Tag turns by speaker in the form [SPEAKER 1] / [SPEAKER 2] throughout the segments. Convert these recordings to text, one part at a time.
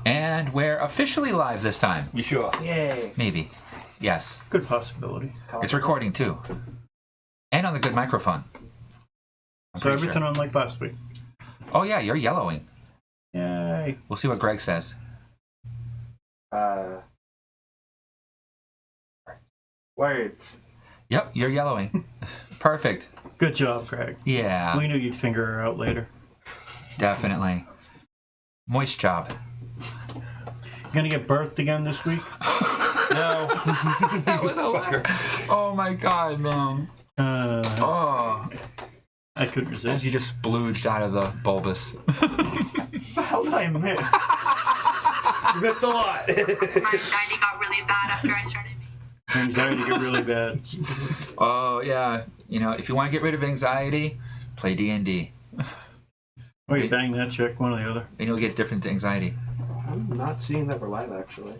[SPEAKER 1] And we're officially live this time.
[SPEAKER 2] You sure?
[SPEAKER 3] Yay.
[SPEAKER 1] Maybe. Yes.
[SPEAKER 2] Good possibility.
[SPEAKER 1] It's recording too. And on the good microphone.
[SPEAKER 2] So everything on like last week.
[SPEAKER 1] Oh yeah, you're yellowing.
[SPEAKER 2] Yay.
[SPEAKER 1] We'll see what Greg says.
[SPEAKER 3] Words.
[SPEAKER 1] Yep, you're yellowing. Perfect.
[SPEAKER 2] Good job, Craig.
[SPEAKER 1] Yeah.
[SPEAKER 2] We knew you'd figure her out later.
[SPEAKER 1] Definitely. Moist job.
[SPEAKER 2] You gonna get birthed again this week?
[SPEAKER 3] No.
[SPEAKER 1] That was a fucker. Oh my god, man. Oh.
[SPEAKER 2] I couldn't resist.
[SPEAKER 1] As you just splooged out of the bulbous.
[SPEAKER 3] How did I miss?
[SPEAKER 4] You missed a lot.
[SPEAKER 5] My anxiety got really bad after I started.
[SPEAKER 2] Your anxiety get really bad.
[SPEAKER 1] Oh yeah. You know, if you want to get rid of anxiety, play D&D.
[SPEAKER 2] Oh, you bang that chick, one or the other.
[SPEAKER 1] And you'll get different anxiety.
[SPEAKER 3] I'm not seeing that we're live, actually.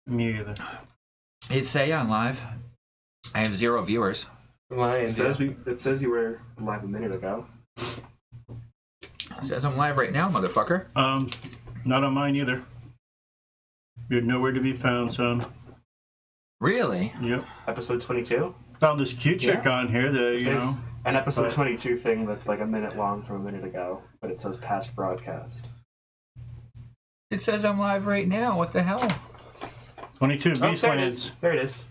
[SPEAKER 2] Me either.
[SPEAKER 1] It's say on live. I have 0 viewers.
[SPEAKER 3] It says you were live a minute ago.
[SPEAKER 1] It says I'm live right now, motherfucker.
[SPEAKER 2] Not on mine either. You're nowhere to be found, son.
[SPEAKER 1] Really?
[SPEAKER 2] Yep.
[SPEAKER 3] Episode 22?
[SPEAKER 2] Found this cute chick on here that, you know.
[SPEAKER 3] There's an episode 22 thing that's like a minute long from a minute ago, but it says past broadcast.
[SPEAKER 1] It says I'm live right now. What the hell?
[SPEAKER 2] 22
[SPEAKER 3] Oh, there it
[SPEAKER 2] Beastlands.
[SPEAKER 3] is. There it is.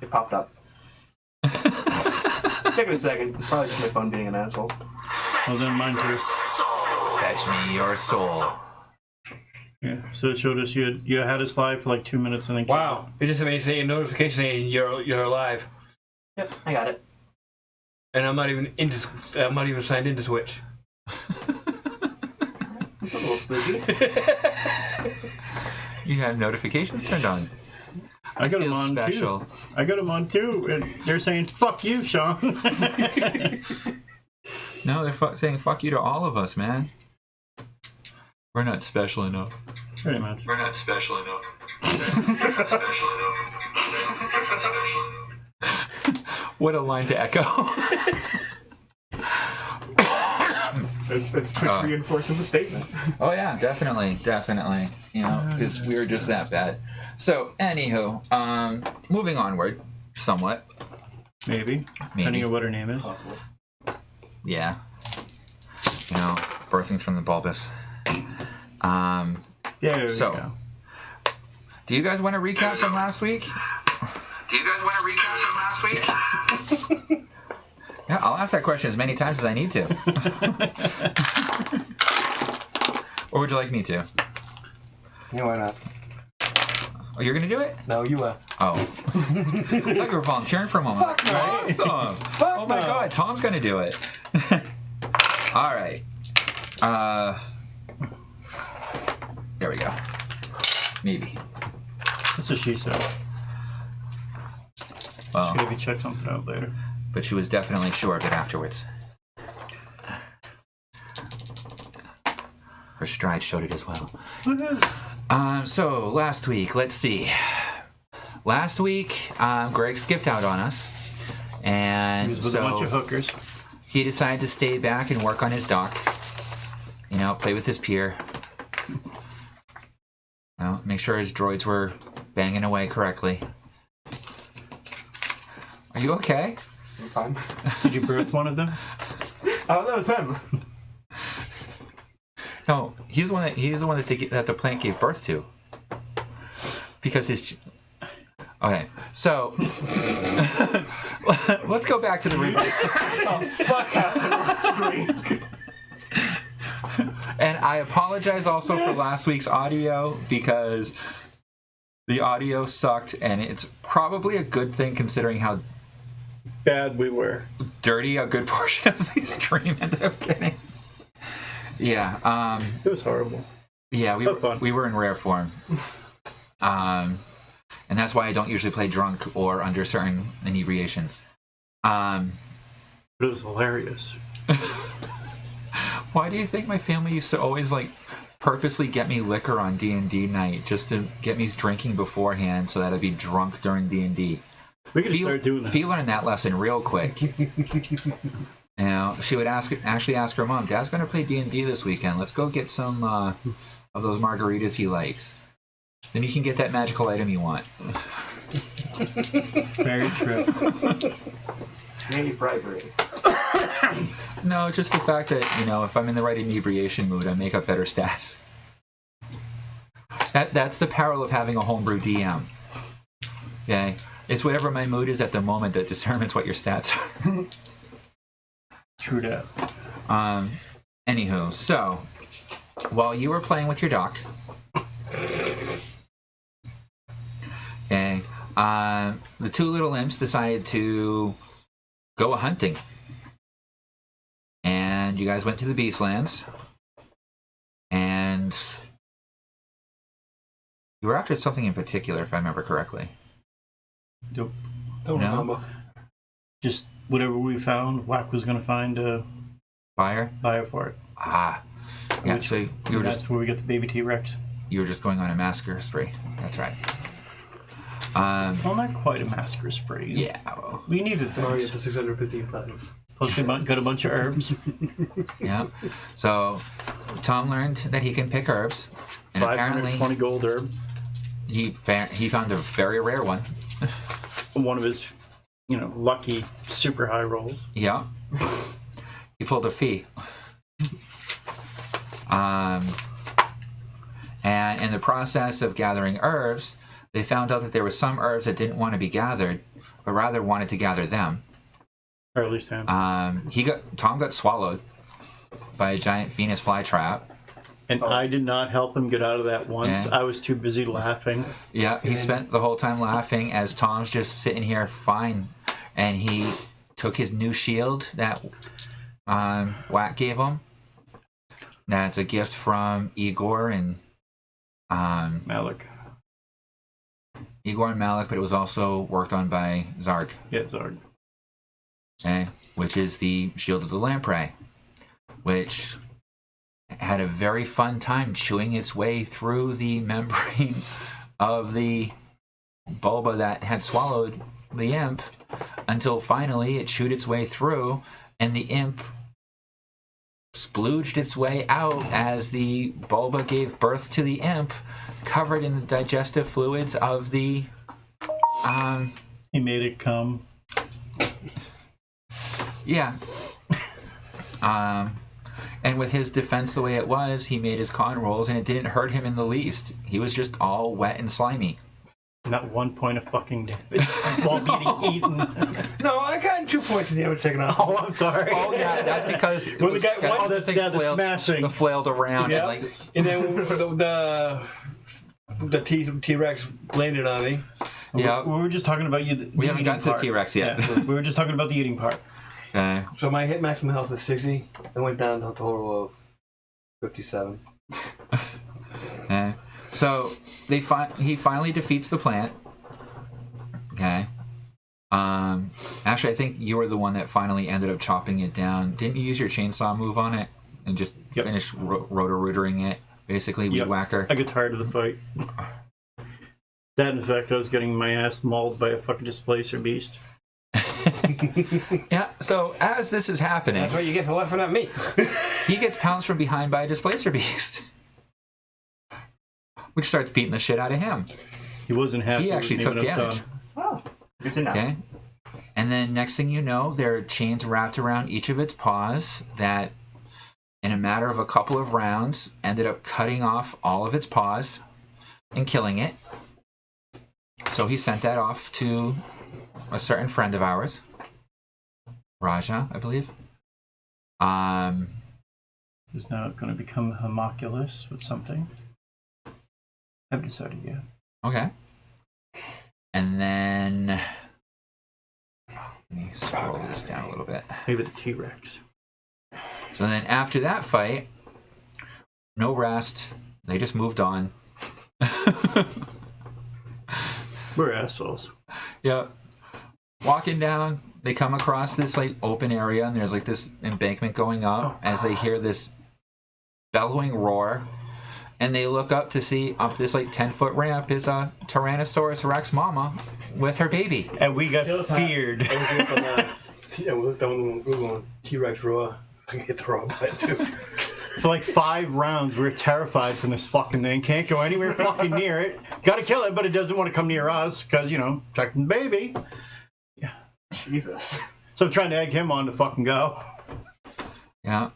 [SPEAKER 3] It popped up. Take it a second. It's probably just my phone being an asshole.
[SPEAKER 2] Well, then mine too.
[SPEAKER 1] Fetch me your soul.
[SPEAKER 2] Yeah. So it showed us you had us live for like 2 minutes and then.
[SPEAKER 4] Wow. It just made a notification saying you're live.
[SPEAKER 3] Yep, I got it.
[SPEAKER 4] And I'm not even signed into Switch.
[SPEAKER 3] It's a little spooky.
[SPEAKER 1] You have notifications turned on.
[SPEAKER 2] I got them
[SPEAKER 1] feel
[SPEAKER 2] on
[SPEAKER 1] special.
[SPEAKER 2] too. I got them on too, and they're saying "fuck you, Sean."
[SPEAKER 1] No, they're saying fuck you to all of us, man. We're not special enough.
[SPEAKER 2] Pretty much.
[SPEAKER 1] We're not special enough. We're not special enough. What a line to echo.
[SPEAKER 3] It's Twitch reinforcing the statement.
[SPEAKER 1] Oh yeah, definitely. You know, because we're just that bad. So, anywho, moving onward, somewhat.
[SPEAKER 2] Maybe. Depending on what her name is.
[SPEAKER 3] Possible.
[SPEAKER 1] Yeah. You know, birthing from the bulbous.
[SPEAKER 2] There we
[SPEAKER 1] So,
[SPEAKER 2] go.
[SPEAKER 1] do you guys want to recap from last week? Yeah, I'll ask that question as many times as I need to. Or would you like me to?
[SPEAKER 4] Yeah, why not?
[SPEAKER 1] Oh, you're going to do it?
[SPEAKER 4] No, you are.
[SPEAKER 1] Oh. I thought you were volunteering for a moment.
[SPEAKER 4] Fuck no.
[SPEAKER 1] Awesome.
[SPEAKER 4] Fuck
[SPEAKER 1] Oh my
[SPEAKER 4] no.
[SPEAKER 1] god, Tom's going to do it. All right. There we go. Maybe.
[SPEAKER 2] That's what she said.
[SPEAKER 1] Well,
[SPEAKER 2] Maybe check something out later.
[SPEAKER 1] but she was definitely sure of it afterwards. Her stride showed it as well. So last week, let's see. Last week, Greg skipped out on us, and
[SPEAKER 2] With
[SPEAKER 1] so
[SPEAKER 2] a bunch of hookers.
[SPEAKER 1] he decided to stay back and work on his dock. You know, play with his pier. You know, make sure his droids were banging away correctly. Are you okay?
[SPEAKER 3] I'm fine.
[SPEAKER 2] Did you birth one of them?
[SPEAKER 3] Oh, that was him.
[SPEAKER 1] No, he's the one that the plant gave birth to. Because his... Okay, so... let's go back to the review.
[SPEAKER 3] Oh, fuck happened last week.
[SPEAKER 1] And I apologize also for last week's audio, because the audio sucked, and it's probably a good thing considering how
[SPEAKER 2] Bad we were.
[SPEAKER 1] dirty a good portion of the stream ended up getting. Yeah,
[SPEAKER 2] It was horrible.
[SPEAKER 1] yeah,
[SPEAKER 2] Fun.
[SPEAKER 1] we were in rare form. And that's why I don't usually play drunk or under certain inebriations.
[SPEAKER 2] But it was hilarious.
[SPEAKER 1] Why do you think my family used to always like purposely get me liquor on D&D night just to get me drinking beforehand so that I'd be drunk during D&D?
[SPEAKER 2] We could start doing that.
[SPEAKER 1] Fee learned that lesson real quick. You know, she would actually ask her mom, "Dad's going to play D&D this weekend. Let's go get some of those margaritas he likes, then you can get that magical item you want.
[SPEAKER 2] Very true.
[SPEAKER 3] Maybe bribery.
[SPEAKER 1] No, just the fact that, if I'm in the right inebriation mood, I make up better stats. That's the peril of having a homebrew DM. Okay? It's whatever my mood is at the moment that determines what your stats are.
[SPEAKER 2] True that.
[SPEAKER 1] Anywho, so, while you were playing with your doc, okay, the two little imps decided to go hunting. And you guys went to the Beastlands. And you were after something in particular, if I remember correctly.
[SPEAKER 2] Nope.
[SPEAKER 4] Don't
[SPEAKER 1] No?
[SPEAKER 4] remember.
[SPEAKER 2] Just whatever we found, Whack was going to find a
[SPEAKER 1] Buyer?
[SPEAKER 2] buyer for it.
[SPEAKER 1] Ah. Yeah, so you were
[SPEAKER 2] That's
[SPEAKER 1] just
[SPEAKER 2] where we get the baby T-Rex.
[SPEAKER 1] going on a massacre spree. That's right.
[SPEAKER 2] Well, not quite a massacre spree.
[SPEAKER 1] Yeah.
[SPEAKER 2] We needed
[SPEAKER 4] Sorry,
[SPEAKER 2] things.
[SPEAKER 4] it's a 615 platinum.
[SPEAKER 2] Plus, we got a bunch of herbs.
[SPEAKER 1] Yeah. So Tom learned that he can pick herbs, and apparently
[SPEAKER 2] 520 gold herb.
[SPEAKER 1] he found a very rare one.
[SPEAKER 2] One of his, lucky super high rolls.
[SPEAKER 1] Yeah. He pulled a fee. And in the process of gathering herbs, they found out that there were some herbs that didn't want to be gathered, but rather wanted to gather them.
[SPEAKER 2] Or at least him.
[SPEAKER 1] Tom got swallowed by a giant Venus flytrap.
[SPEAKER 2] And I did not help him get out of that once.
[SPEAKER 1] Yeah.
[SPEAKER 2] I was too busy laughing.
[SPEAKER 1] Yeah, he spent the whole time laughing as Tom's just sitting here fine. And he took his new shield that Whack gave him. That's a gift from Igor and
[SPEAKER 2] Malik.
[SPEAKER 1] Igor and Malik, but it was also worked on by Zarg.
[SPEAKER 2] Yeah, Zard.
[SPEAKER 1] Okay, which is the Shield of the Lamprey, which had a very fun time chewing its way through the membrane of the Bulba that had swallowed the imp until finally it chewed its way through and the imp splooged its way out as the Bulba gave birth to the imp, covered in the digestive fluids of the
[SPEAKER 2] He made it come.
[SPEAKER 1] yeah. And with his defense the way it was, he made his con rolls and it didn't hurt him in the least. He was just all wet and slimy.
[SPEAKER 2] Not 1 point of fucking damage while being eaten.
[SPEAKER 4] No, I got 2 points of damage taken off.
[SPEAKER 2] Oh, I'm sorry.
[SPEAKER 1] Oh yeah, that's because it
[SPEAKER 4] Well,
[SPEAKER 1] was
[SPEAKER 4] the guy-
[SPEAKER 1] got-
[SPEAKER 4] oh,
[SPEAKER 2] that's-
[SPEAKER 1] thing
[SPEAKER 2] yeah, the
[SPEAKER 1] flailed-
[SPEAKER 2] smashing.
[SPEAKER 1] the flailed around.
[SPEAKER 4] Yeah.
[SPEAKER 1] And like,
[SPEAKER 4] And then the T-Rex landed on me.
[SPEAKER 1] yeah.
[SPEAKER 2] We were just talking about the
[SPEAKER 1] We haven't
[SPEAKER 2] eating
[SPEAKER 1] gotten to the
[SPEAKER 2] part.
[SPEAKER 1] T-Rex yet.
[SPEAKER 2] Yeah, we were just talking about the eating part.
[SPEAKER 1] Okay.
[SPEAKER 4] So my hit maximum health is 60. I went down to a total of 57.
[SPEAKER 1] Okay. So he finally defeats the plant. Okay. Actually, I think you were the one that finally ended up chopping it down. Didn't you use your chainsaw move on it and just
[SPEAKER 2] Yep.
[SPEAKER 1] finish rotor-rootering it? Basically, weed
[SPEAKER 2] Yep.
[SPEAKER 1] whacker.
[SPEAKER 2] I get tired of the fight. That, in fact, I was getting my ass mauled by a fucking displacer beast.
[SPEAKER 1] Yeah. So as this is happening,
[SPEAKER 4] That's what you get for laughing at me.
[SPEAKER 1] he gets pounced from behind by a displacer beast, which starts beating the shit out of him.
[SPEAKER 2] He wasn't happy.
[SPEAKER 1] He actually
[SPEAKER 2] with
[SPEAKER 1] took
[SPEAKER 2] me when I was
[SPEAKER 1] damage.
[SPEAKER 2] done.
[SPEAKER 3] Oh, good to know.
[SPEAKER 1] Okay. And then next thing you know, there are chains wrapped around each of its paws that, in a matter of a couple of rounds, ended up cutting off all of its paws and killing it. So he sent that off to a certain friend of ours, Raja, I believe.
[SPEAKER 2] He's now going to become homunculus with something. Haven't decided yet.
[SPEAKER 1] Okay. And then let me scroll this down a little bit.
[SPEAKER 2] Maybe the T-Rex.
[SPEAKER 1] So then after that fight, no rest. They just moved on.
[SPEAKER 2] We're assholes.
[SPEAKER 1] Yeah. Walking down, they come across this like open area and there's like this embankment going up as they hear this bellowing roar. And they look up to see up this like 10-foot ramp is a Tyrannosaurus Rex mama with her baby.
[SPEAKER 2] And we got feared.
[SPEAKER 4] We looked on Google on T-Rex Raw. I can hit the wrong button too.
[SPEAKER 2] For like 5 rounds, we're terrified from this fucking thing. Can't go anywhere fucking near it. Gotta kill it, but it doesn't want to come near us because, you know, protecting the baby. Yeah.
[SPEAKER 3] Jesus.
[SPEAKER 2] So I'm trying to egg him on to fucking go.
[SPEAKER 1] Yeah.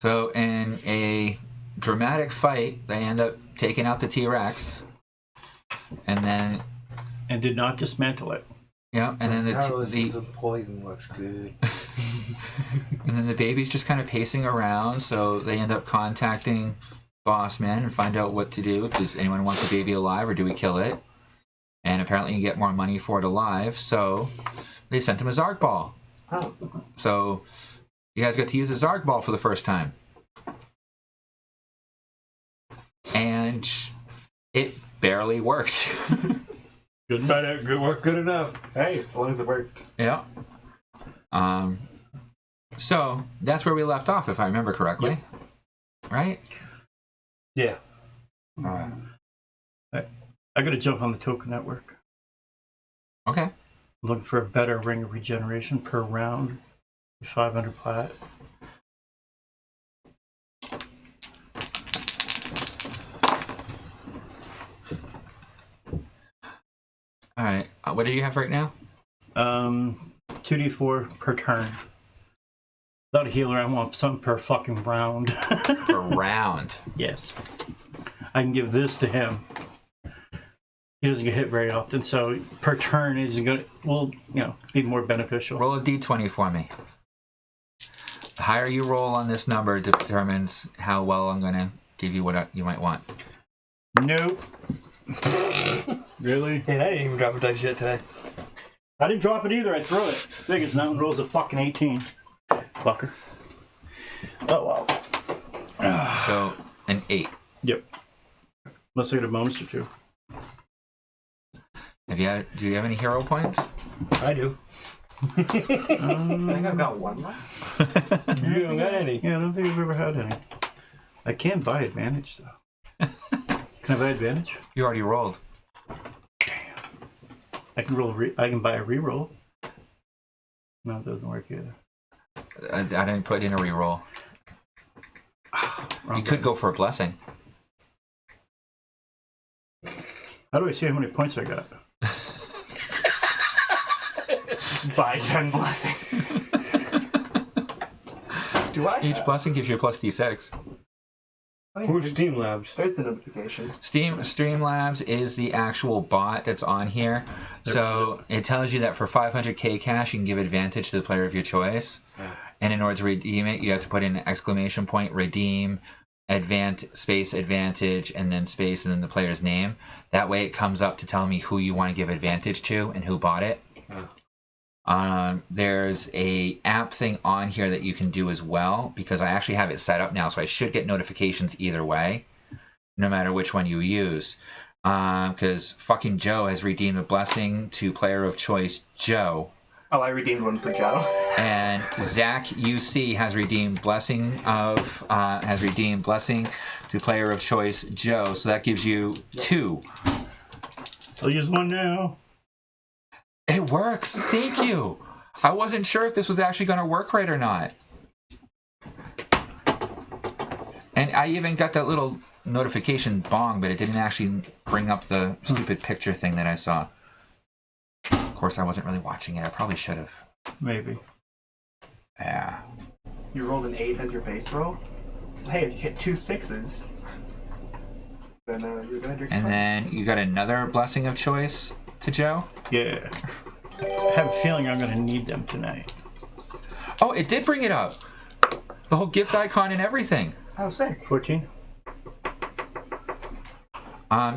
[SPEAKER 1] So in a dramatic fight, they end up taking out the T-Rex. And
[SPEAKER 2] did not dismantle it.
[SPEAKER 1] Yeah, and then
[SPEAKER 4] the poison looks good.
[SPEAKER 1] and then the baby's just kind of pacing around, so they end up contacting Boss Man and find out what to do. Does anyone want the baby alive, or do we kill it? And apparently you get more money for it alive, so they sent him a Zarg Ball.
[SPEAKER 3] Oh.
[SPEAKER 1] So you guys got to use a Zarg Ball for the first time. And it barely worked.
[SPEAKER 4] Good, but it worked good enough.
[SPEAKER 3] Hey, as long as it worked.
[SPEAKER 1] Yeah. So that's where we left off, if I remember correctly. Yep. Right?
[SPEAKER 4] Yeah.
[SPEAKER 2] I gotta jump on the Toka network.
[SPEAKER 1] Okay.
[SPEAKER 2] I'm looking for a better ring of regeneration per round. 500 plat.
[SPEAKER 1] All right. What do you have right now?
[SPEAKER 2] 2d4 per turn. Without a healer, I want something per fucking round.
[SPEAKER 1] Per round.
[SPEAKER 2] Yes. I can give this to him. He doesn't get hit very often, so per turn is going to, be more beneficial.
[SPEAKER 1] Roll a d20 for me. The higher you roll on this number determines how well I'm going to give you what you might want.
[SPEAKER 2] Nope. Really?
[SPEAKER 4] Hey, I didn't even drop a dice yet today.
[SPEAKER 2] I didn't drop it either. I threw it. Biggest mountain rolls a fucking 18. Fucker. Oh, wow.
[SPEAKER 1] So, an 8.
[SPEAKER 2] Yep. Unless I get a bonus or two.
[SPEAKER 1] Do you have any hero points?
[SPEAKER 4] I do.
[SPEAKER 3] I think I've got one left.
[SPEAKER 4] You don't got any.
[SPEAKER 2] Yeah, I don't think I've ever had any. I can buy advantage, though. Can I buy advantage?
[SPEAKER 1] You already rolled.
[SPEAKER 2] I can roll. I can buy a reroll. No, it doesn't work either.
[SPEAKER 1] I didn't put in a reroll. You could go for a blessing.
[SPEAKER 2] How do I see how many points I got?
[SPEAKER 3] Buy 10 blessings. Do I?
[SPEAKER 1] Each blessing gives you a plus d6.
[SPEAKER 4] Where's Steam Labs?
[SPEAKER 3] There's the notification.
[SPEAKER 1] Streamlabs is the actual bot that's on here. So it tells you that for 500k cash, you can give advantage to the player of your choice. And in order to redeem it, you have to put in an ! Redeem, space advantage, and then space, and then the player's name. That way it comes up to tell me who you want to give advantage to and who bought it. There's a app thing on here that you can do as well, because I actually have it set up now, so I should get notifications either way, no matter which one you use. Because fucking Joe has redeemed a blessing to player of choice Joe.
[SPEAKER 3] Oh, I redeemed one for Joe.
[SPEAKER 1] And Zach UC has redeemed blessing to player of choice Joe. So that gives you 2.
[SPEAKER 2] I'll use one now.
[SPEAKER 1] It works. Thank you. I wasn't sure if this was actually going to work right or not. And I even got that little notification bong, but it didn't actually bring up the stupid picture thing that I saw. Of course, I wasn't really watching it. I probably should have.
[SPEAKER 2] Maybe.
[SPEAKER 1] Yeah.
[SPEAKER 3] You rolled an 8 as your base roll? So hey, if you hit 2 6s, then you're gonna do.
[SPEAKER 1] And then you got another blessing of choice to Joe?
[SPEAKER 2] Yeah. I have a feeling I'm going to need them tonight.
[SPEAKER 1] Oh, it did bring it up. The whole gift icon and everything.
[SPEAKER 3] Oh, sick.
[SPEAKER 2] 14?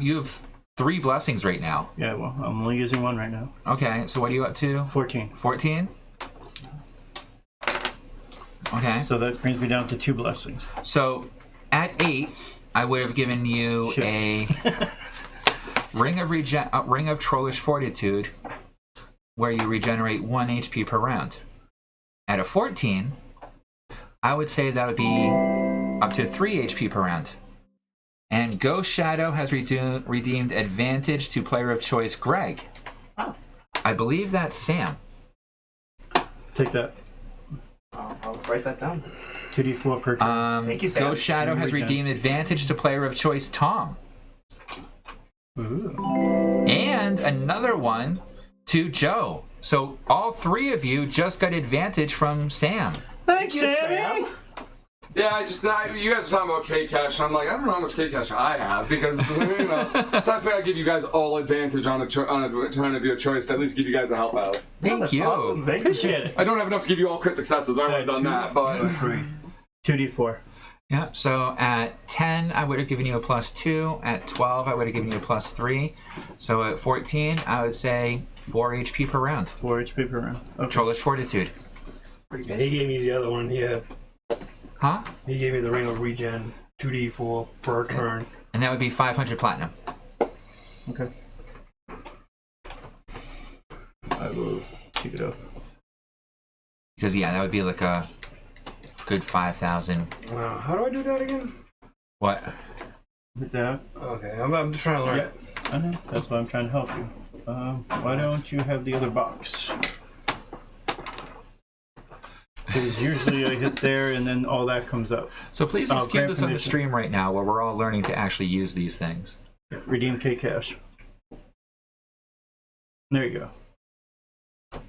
[SPEAKER 1] You have 3 blessings right now.
[SPEAKER 2] Yeah, well, I'm only using one right now.
[SPEAKER 1] Okay, so what are you up to?
[SPEAKER 2] 14.
[SPEAKER 1] 14? Okay.
[SPEAKER 2] So that brings me down to 2 blessings.
[SPEAKER 1] So at 8, I would have given you
[SPEAKER 2] Shit.
[SPEAKER 1] a ring of Trollish Fortitude, where you regenerate 1 HP per round. At a 14, I would say that would be up to 3 HP per round. And Ghost Shadow has redeemed advantage to player of choice Greg.
[SPEAKER 3] Oh.
[SPEAKER 1] I believe that's Sam.
[SPEAKER 2] Take that.
[SPEAKER 3] I'll write that down.
[SPEAKER 2] 2d4 per turn.
[SPEAKER 3] Thank you, Sam.
[SPEAKER 1] Ghost Shadow has
[SPEAKER 2] Weekend.
[SPEAKER 1] redeemed advantage to player of choice Tom.
[SPEAKER 2] Ooh.
[SPEAKER 1] And another one to Joe. So all three of you just got advantage from Sam.
[SPEAKER 2] Thanks,
[SPEAKER 3] you,
[SPEAKER 2] Sammy.
[SPEAKER 3] Sam.
[SPEAKER 6] Yeah, you guys were talking about K-Cash, and I'm like, I don't know how much K-Cash I have, because, so I figured I'd give you guys all advantage on a turn of your choice to at least give you guys a help out.
[SPEAKER 1] Thank
[SPEAKER 3] That's
[SPEAKER 1] you.
[SPEAKER 3] awesome. Thank you.
[SPEAKER 2] Appreciate it.
[SPEAKER 6] I don't have enough to give you all crit successes, I would have done that, but...
[SPEAKER 2] 2d4.
[SPEAKER 1] Yeah, so at 10, I would have given you a +2. At 12, I would have given you a +3. So at 14, I would say 4 HP per round.
[SPEAKER 2] 4 HP per round. Okay.
[SPEAKER 1] Trollish Fortitude.
[SPEAKER 4] And he gave me the other one, yeah.
[SPEAKER 1] Huh?
[SPEAKER 4] He gave me the Ring of Regen, 2d4 per turn.
[SPEAKER 1] And that would be 500 platinum.
[SPEAKER 2] Okay. I will keep it up.
[SPEAKER 1] Because, yeah, that would be like a good 5,000.
[SPEAKER 4] How do I do that again?
[SPEAKER 1] What?
[SPEAKER 2] With that.
[SPEAKER 4] Okay, I'm just trying to learn.
[SPEAKER 2] Yeah, I know. That's why I'm trying to help you. Why don't you have the other box? Because usually I hit there and then all that comes up.
[SPEAKER 1] So please
[SPEAKER 2] Oh,
[SPEAKER 1] excuse
[SPEAKER 2] grant
[SPEAKER 1] us on the
[SPEAKER 2] permission.
[SPEAKER 1] stream right now where we're all learning to actually use these things.
[SPEAKER 2] Redeem K-Cash. There you go.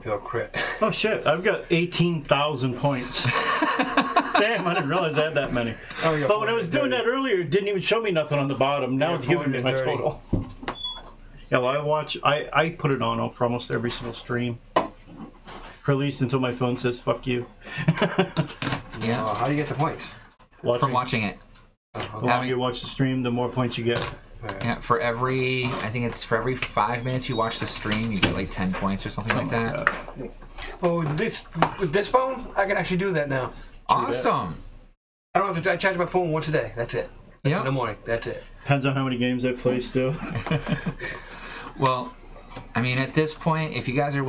[SPEAKER 4] Feel crit.
[SPEAKER 2] Oh shit, I've got 18,000 points. Damn, I didn't realize I had that many.
[SPEAKER 4] Oh, yeah,
[SPEAKER 2] But when I was doing that earlier, it didn't even show me nothing on the bottom. Now
[SPEAKER 4] Yeah,
[SPEAKER 2] it's giving me my
[SPEAKER 4] 430.
[SPEAKER 2] total. Yeah, well, I put it on for almost every single stream. For at least until my phone says, fuck you.
[SPEAKER 1] Yeah.
[SPEAKER 4] How do you get the points?
[SPEAKER 1] From watching it.
[SPEAKER 2] The longer you watch the stream, the more points you get.
[SPEAKER 1] Yeah, for every 5 minutes you watch the stream, you get like 10 points or something like that.
[SPEAKER 4] Well, with this phone, I can actually do that now.
[SPEAKER 1] Awesome.
[SPEAKER 4] I don't have to. I charge my phone once a day. That's it. In
[SPEAKER 1] Yeah.
[SPEAKER 4] the morning. That's it.
[SPEAKER 2] Depends on how many games I play still.
[SPEAKER 1] Well, I mean, at this point, if you guys are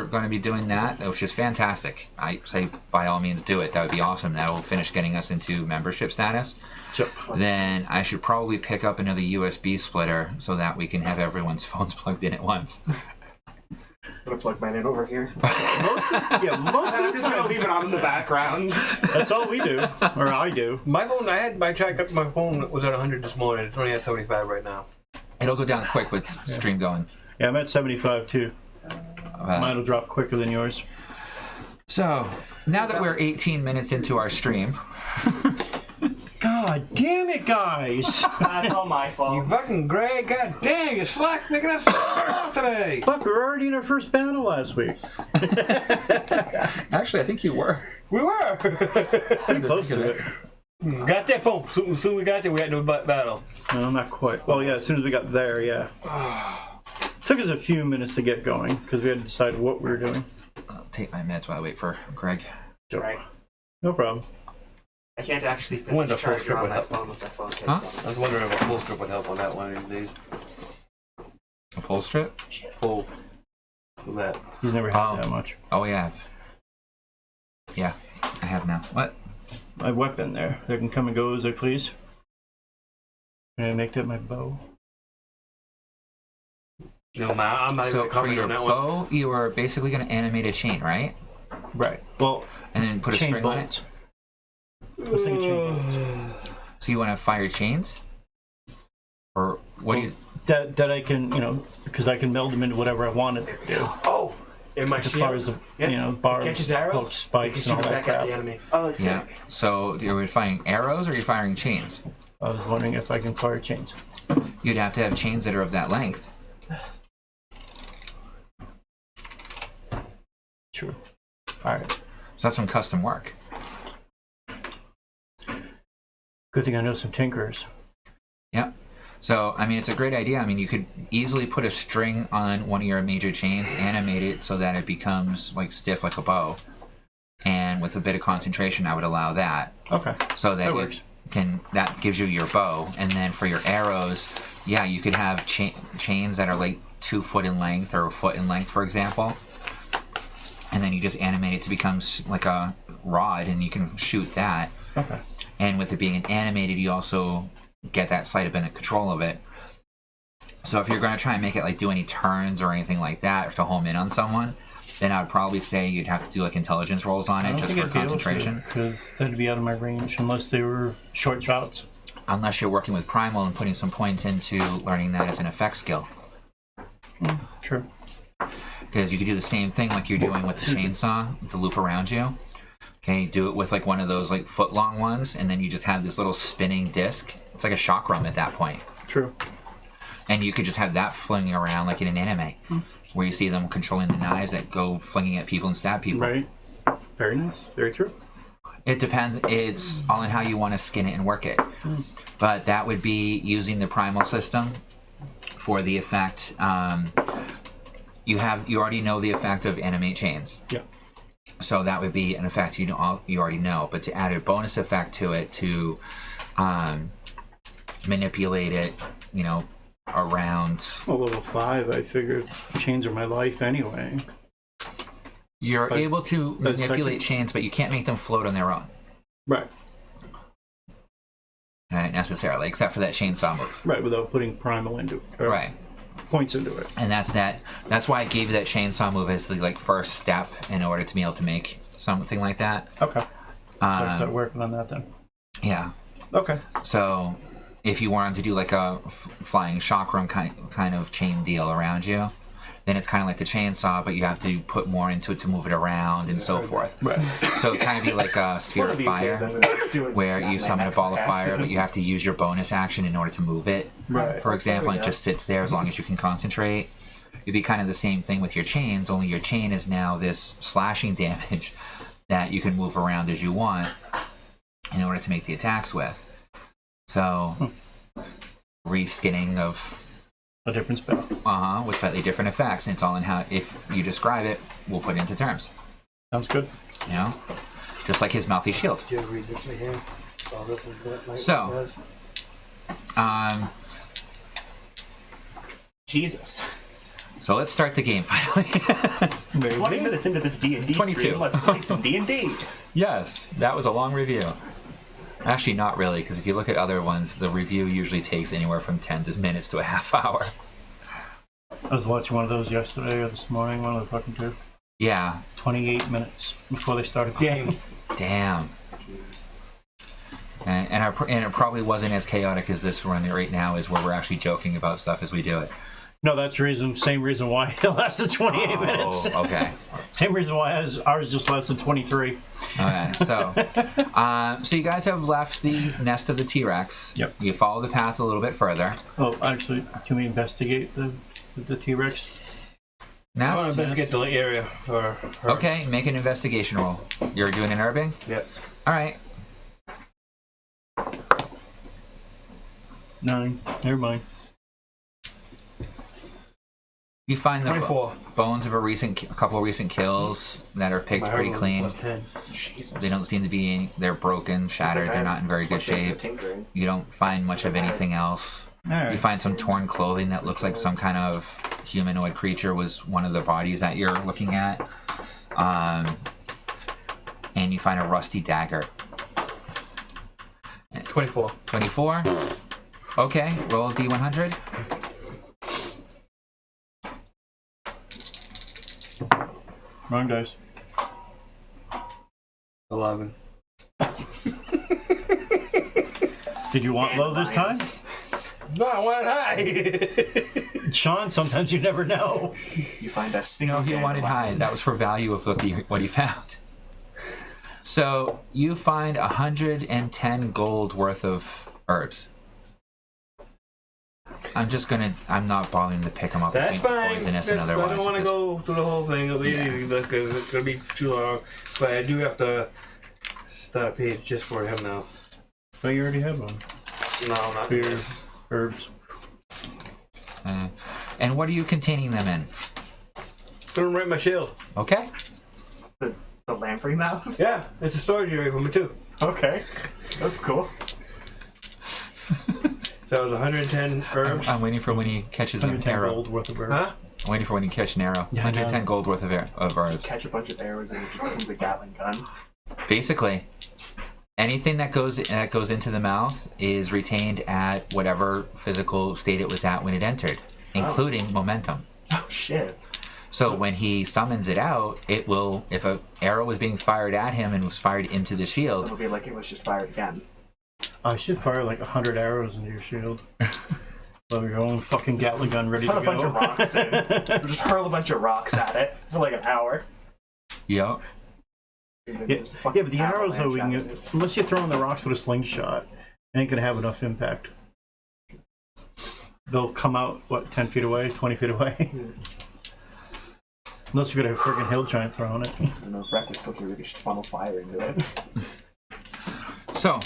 [SPEAKER 1] going to be doing that, which is fantastic, I say by all means do it. That would be awesome. That will finish getting us into membership status.
[SPEAKER 2] Yep.
[SPEAKER 1] Then I should probably pick up another USB splitter so that we can have everyone's phones plugged in at once.
[SPEAKER 3] I'm gonna plug mine in over here.
[SPEAKER 2] Most
[SPEAKER 3] I'm
[SPEAKER 2] of the
[SPEAKER 3] just gonna
[SPEAKER 2] time,
[SPEAKER 3] leave it on in the background.
[SPEAKER 2] that's all we do, or I do.
[SPEAKER 4] My phone. My phone was at 100 this morning. It's only at 75 right now.
[SPEAKER 1] It'll go down quick with stream going.
[SPEAKER 2] Yeah, I'm at 75 too. Mine will drop quicker than yours.
[SPEAKER 1] So, now that we're 18 minutes into our stream,
[SPEAKER 2] God damn it, guys!
[SPEAKER 3] That's all my
[SPEAKER 4] You
[SPEAKER 3] fault.
[SPEAKER 4] fucking Greg. God damn, you slack making us out today.
[SPEAKER 2] Fuck, we were already in our first battle last week.
[SPEAKER 1] actually, I think you were.
[SPEAKER 4] We were.
[SPEAKER 2] Pretty close to it.
[SPEAKER 4] Got that boom. As soon as we got there, we had to do a battle.
[SPEAKER 2] No, not quite. Well, yeah, as soon as we got there, yeah. Took us a few minutes to get going because we had to decide what we were doing.
[SPEAKER 1] I'll take my meds while I wait for Greg.
[SPEAKER 3] Right.
[SPEAKER 2] No problem.
[SPEAKER 3] I can't actually
[SPEAKER 4] When
[SPEAKER 3] finish
[SPEAKER 4] the full
[SPEAKER 3] charging
[SPEAKER 4] strip
[SPEAKER 3] on
[SPEAKER 4] would
[SPEAKER 3] that
[SPEAKER 4] help.
[SPEAKER 3] phone with that phone case
[SPEAKER 1] Huh?
[SPEAKER 3] on.
[SPEAKER 4] I was wondering if a full strip would help on that one of these days.
[SPEAKER 1] A pull strip?
[SPEAKER 4] Full. That.
[SPEAKER 2] He's never had
[SPEAKER 1] Oh.
[SPEAKER 2] that much.
[SPEAKER 1] Oh, yeah. Yeah, I have now. What?
[SPEAKER 2] My weapon there. They can come and go as I please. Can I make that my bow?
[SPEAKER 4] No, man, I'm not
[SPEAKER 1] So
[SPEAKER 4] even
[SPEAKER 1] for
[SPEAKER 4] commenting
[SPEAKER 1] your
[SPEAKER 4] on that one.
[SPEAKER 1] bow, you are basically going to animate a chain, right?
[SPEAKER 2] Right. Well,
[SPEAKER 1] And then put a
[SPEAKER 2] chain
[SPEAKER 1] string on
[SPEAKER 2] bolts.
[SPEAKER 1] it?
[SPEAKER 2] I was thinking chain bolts.
[SPEAKER 1] So you want to fire chains? Or what do you...
[SPEAKER 2] That I can, because I can meld them into whatever I wanted to do.
[SPEAKER 4] Oh, in my
[SPEAKER 2] As
[SPEAKER 4] shield.
[SPEAKER 2] far as the,
[SPEAKER 3] Yeah.
[SPEAKER 2] bars,
[SPEAKER 4] Catches arrows.
[SPEAKER 2] hooks, spikes, and all
[SPEAKER 4] Shoot it
[SPEAKER 2] that
[SPEAKER 4] back at
[SPEAKER 2] crap.
[SPEAKER 4] the enemy.
[SPEAKER 3] Oh, that's
[SPEAKER 1] Yeah.
[SPEAKER 3] sick.
[SPEAKER 1] So you're firing arrows or you're firing chains?
[SPEAKER 2] I was wondering if I can fire chains.
[SPEAKER 1] You'd have to have chains that are of that length.
[SPEAKER 2] Sure. All right.
[SPEAKER 1] So that's some custom work.
[SPEAKER 2] Good thing I know some tinkerers.
[SPEAKER 1] Yeah. So, I mean, it's a great idea. I mean, you could easily put a string on one of your major chains, animate it so that it becomes like stiff like a bow. And with a bit of concentration, I would allow that.
[SPEAKER 2] Okay.
[SPEAKER 1] So that
[SPEAKER 2] That
[SPEAKER 1] you
[SPEAKER 2] works.
[SPEAKER 1] that gives you your bow. And then for your arrows, yeah, you could have chains that are like 2 foot in length or a foot in length, for example. And then you just animate it to become like a rod, and you can shoot that.
[SPEAKER 2] Okay.
[SPEAKER 1] And with it being animated, you also get that sleight of hand control of it. So if you're going to try and make it like do any turns or anything like that to home in on someone, then I'd probably say you'd have to do like intelligence rolls on it just for concentration.
[SPEAKER 2] Because that'd be out of my range unless they were short shots.
[SPEAKER 1] Unless you're working with primal and putting some points into learning that as an effect skill.
[SPEAKER 2] True.
[SPEAKER 1] Because you could do the same thing like you're doing with the chainsaw, the loop around you. Okay, do it with like one of those like foot long ones, and then you just have this little spinning disc. It's like a chakram at that point.
[SPEAKER 2] True.
[SPEAKER 1] And you could just have that flinging around like in an anime, where you see them controlling the knives that go flinging at people and stab people.
[SPEAKER 2] Right. Very nice. Very true.
[SPEAKER 1] It depends. It's all in how you want to skin it and work it. But that would be using the primal system for the effect. You already know the effect of animate chains.
[SPEAKER 2] Yeah.
[SPEAKER 1] So that would be an effect you already know. But to add a bonus effect to it to manipulate it, around.
[SPEAKER 2] Well, level 5, I figured chains are my life anyway.
[SPEAKER 1] You're able to manipulate chains, but you can't make them float on their own.
[SPEAKER 2] Right.
[SPEAKER 1] Necessarily, except for that chainsaw move.
[SPEAKER 2] Right, without putting primal into it.
[SPEAKER 1] Right.
[SPEAKER 2] Points into it.
[SPEAKER 1] And that's why I gave you that chainsaw move as the first step in order to be able to make something like that.
[SPEAKER 2] Okay. So I start working on that then.
[SPEAKER 1] Yeah.
[SPEAKER 2] Okay.
[SPEAKER 1] So if you wanted to do like a flying chakram kind of chain deal around you, then it's kind of like the chainsaw, but you have to put more into it to move it around and so forth.
[SPEAKER 2] Right.
[SPEAKER 1] So it kind of be like a sphere of fire, where you summon a ball of fire, but you have to use your bonus action in order to move it.
[SPEAKER 2] Right.
[SPEAKER 1] For example, it just sits there as long as you can concentrate. It'd be kind of the same thing with your chains, only your chain is now this slashing damage that you can move around as you want in order to make the attacks with. So, reskinning of
[SPEAKER 2] a different spell.
[SPEAKER 1] With slightly different effects, and it's all in how, if you describe it, we'll put it into terms.
[SPEAKER 2] Sounds good.
[SPEAKER 1] Just like his mouthy shield.
[SPEAKER 4] Do you read this right here? Oh, this is that
[SPEAKER 1] So,
[SPEAKER 3] Jesus.
[SPEAKER 1] So let's start the game finally.
[SPEAKER 3] 20 minutes into this D&D
[SPEAKER 1] 22.
[SPEAKER 3] stream, let's play some D&D.
[SPEAKER 1] Yes, that was a long review. Actually, not really, because if you look at other ones, the review usually takes anywhere from 10 minutes to a half hour.
[SPEAKER 2] I was watching one of those yesterday or this morning, one of the fucking two.
[SPEAKER 1] Yeah.
[SPEAKER 2] 28 minutes before they started game.
[SPEAKER 1] Damn. And it probably wasn't as chaotic as this one right now is, where we're actually joking about stuff as we do it.
[SPEAKER 2] No, that's same reason why it lasted 28 minutes.
[SPEAKER 1] Okay.
[SPEAKER 2] Same reason why ours just lasted 23.
[SPEAKER 1] Okay, so you guys have left the nest of the T-Rex.
[SPEAKER 2] Yep.
[SPEAKER 1] You follow the path a little bit further.
[SPEAKER 2] Oh, actually, can we investigate the T-Rex?
[SPEAKER 1] Now,
[SPEAKER 4] I want to investigate the area for her.
[SPEAKER 1] Okay, make an investigation roll. You're doing an herbing?
[SPEAKER 4] Yep.
[SPEAKER 1] All right.
[SPEAKER 2] 9. Never mind.
[SPEAKER 1] You find the
[SPEAKER 4] 24.
[SPEAKER 1] bones of a couple of recent kills that are picked pretty clean.
[SPEAKER 4] 10.
[SPEAKER 3] Jesus.
[SPEAKER 1] They don't seem to be. They're broken, shattered. They're not in very good shape. You don't find much of anything else.
[SPEAKER 2] All right.
[SPEAKER 1] You find some torn clothing that looks like some kind of humanoid creature was one of the bodies that you're looking at. And you find a rusty dagger.
[SPEAKER 4] 24.
[SPEAKER 1] 24? Okay, roll a D100.
[SPEAKER 2] Wrong dice.
[SPEAKER 4] 11.
[SPEAKER 2] Did you want low this time?
[SPEAKER 4] No, I wanted high.
[SPEAKER 2] Sean, sometimes you never know.
[SPEAKER 3] You find a single.
[SPEAKER 1] No, he wanted high. That was for value of what he found. So you find 110 gold worth of herbs. I'm not bothering to pick them up.
[SPEAKER 4] That's fine.
[SPEAKER 1] Poisonous and
[SPEAKER 4] I
[SPEAKER 1] otherwise.
[SPEAKER 4] don't want to go through the whole thing. It'll be easy because it's going to be too long. But I do have to start a page just for him now.
[SPEAKER 2] But you already have one.
[SPEAKER 4] No, not
[SPEAKER 2] Beer, herbs.
[SPEAKER 1] And what are you containing them in?
[SPEAKER 4] Put them right in my shield.
[SPEAKER 1] Okay.
[SPEAKER 3] The lamprey mouth?
[SPEAKER 4] Yeah, it's a storage area for me too.
[SPEAKER 3] Okay. That's cool.
[SPEAKER 4] So it was 110 herbs.
[SPEAKER 1] I'm waiting for when he catches an
[SPEAKER 2] 110
[SPEAKER 1] arrow.
[SPEAKER 2] gold worth of herbs.
[SPEAKER 4] Huh?
[SPEAKER 1] I'm waiting for when you catch an arrow.
[SPEAKER 2] Yeah,
[SPEAKER 1] 110 gold worth of herbs.
[SPEAKER 3] Catch a bunch of arrows and it just becomes a Gatling gun.
[SPEAKER 1] Basically, anything that goes into the mouth is retained at whatever physical state it was at when it entered, including momentum.
[SPEAKER 3] Oh shit.
[SPEAKER 1] So when he summons it out, it will, if an arrow was being fired at him and was fired into the shield,
[SPEAKER 3] It'll be like it was just fired again.
[SPEAKER 2] I should fire like 100 arrows into your shield. So your own fucking Gatling gun ready
[SPEAKER 3] Put
[SPEAKER 2] to
[SPEAKER 3] a
[SPEAKER 2] go.
[SPEAKER 3] bunch of rocks in. Just hurl a bunch of rocks at it for like an hour.
[SPEAKER 1] yep.
[SPEAKER 2] Yeah, but the arrows though, unless you're throwing the rocks with a slingshot, it ain't gonna have enough impact. They'll come out, what, 10 feet away, 20 feet away? Unless you're gonna have a friggin' hill giant throwing it.
[SPEAKER 3] I don't know if Wreck was still here, we could just funnel fire into it.
[SPEAKER 1] So,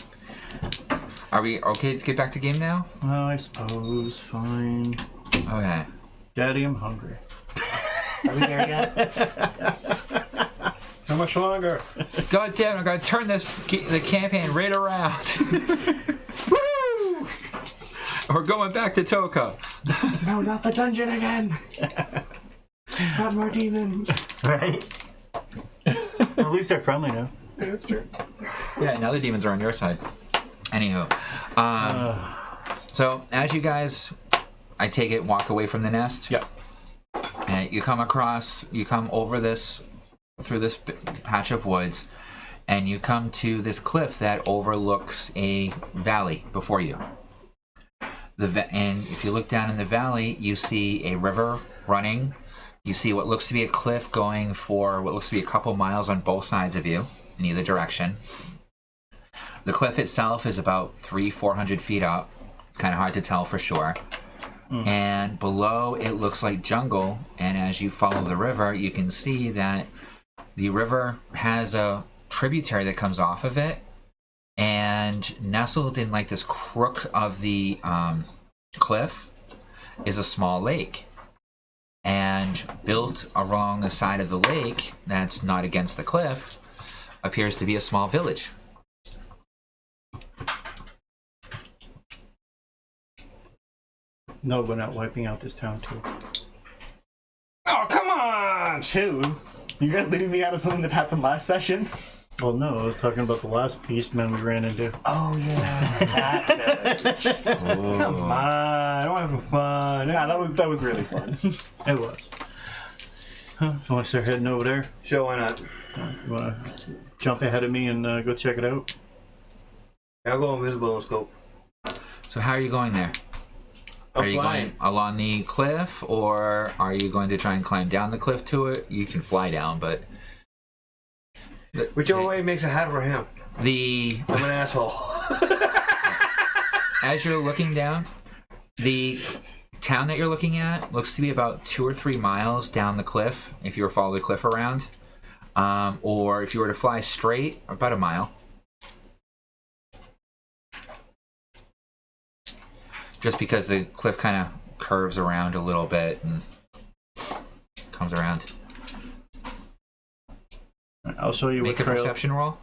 [SPEAKER 1] are we okay to get back to game now?
[SPEAKER 2] Well, I suppose, fine.
[SPEAKER 1] Okay.
[SPEAKER 2] Daddy, I'm hungry.
[SPEAKER 3] Are we there yet?
[SPEAKER 4] How much longer?
[SPEAKER 1] God damn it, I gotta turn the campaign right around. Woo! We're going back to Toka.
[SPEAKER 3] No, not the dungeon again! Not more demons!
[SPEAKER 2] Right? At least they're friendly now.
[SPEAKER 3] Yeah, that's true.
[SPEAKER 1] Yeah, now the demons are on your side. Anywho. So, as you guys, I take it, walk away from the nest.
[SPEAKER 2] Yep.
[SPEAKER 1] And you come over through this patch of woods, and you come to this cliff that overlooks a valley before you. And if you look down in the valley, you see a river running. You see what looks to be a cliff going for what looks to be a couple miles on both sides of you, in either direction. The cliff itself is about 300-400 feet up. It's kind of hard to tell for sure. And below, it looks like jungle. And as you follow the river, you can see that the river has a tributary that comes off of it. And nestled in like this crook of the cliff is a small lake. And built along the side of the lake, that's not against the cliff, appears to be a small village.
[SPEAKER 2] No, we're not wiping out this town too.
[SPEAKER 4] Oh, come on!
[SPEAKER 3] Two? You guys leaving me out of something that happened last session?
[SPEAKER 2] Well, no, I was talking about the last beastman we ran into.
[SPEAKER 3] Oh, yeah. That village.
[SPEAKER 4] Come on, I'm having fun.
[SPEAKER 3] Yeah, that was really fun.
[SPEAKER 2] It was. Huh? You want to start heading over there?
[SPEAKER 4] Sure, why not?
[SPEAKER 2] You want to jump ahead of me and go check it out?
[SPEAKER 4] I'll go invisible and scope.
[SPEAKER 1] So how are you going there?
[SPEAKER 4] I'm
[SPEAKER 1] Are you
[SPEAKER 4] flying.
[SPEAKER 1] going along the cliff, or are you going to try and climb down the cliff to it? You can fly down, but...
[SPEAKER 4] Whichever way makes it harder for him. I'm an asshole.
[SPEAKER 1] As you're looking down, the town that you're looking at looks to be about 2 or 3 miles down the cliff, if you were to follow the cliff around. Or if you were to fly straight, about a mile. Just because the cliff kind of curves around a little bit and comes around.
[SPEAKER 2] I'll show you
[SPEAKER 1] Make a
[SPEAKER 2] what trail.
[SPEAKER 1] perception roll.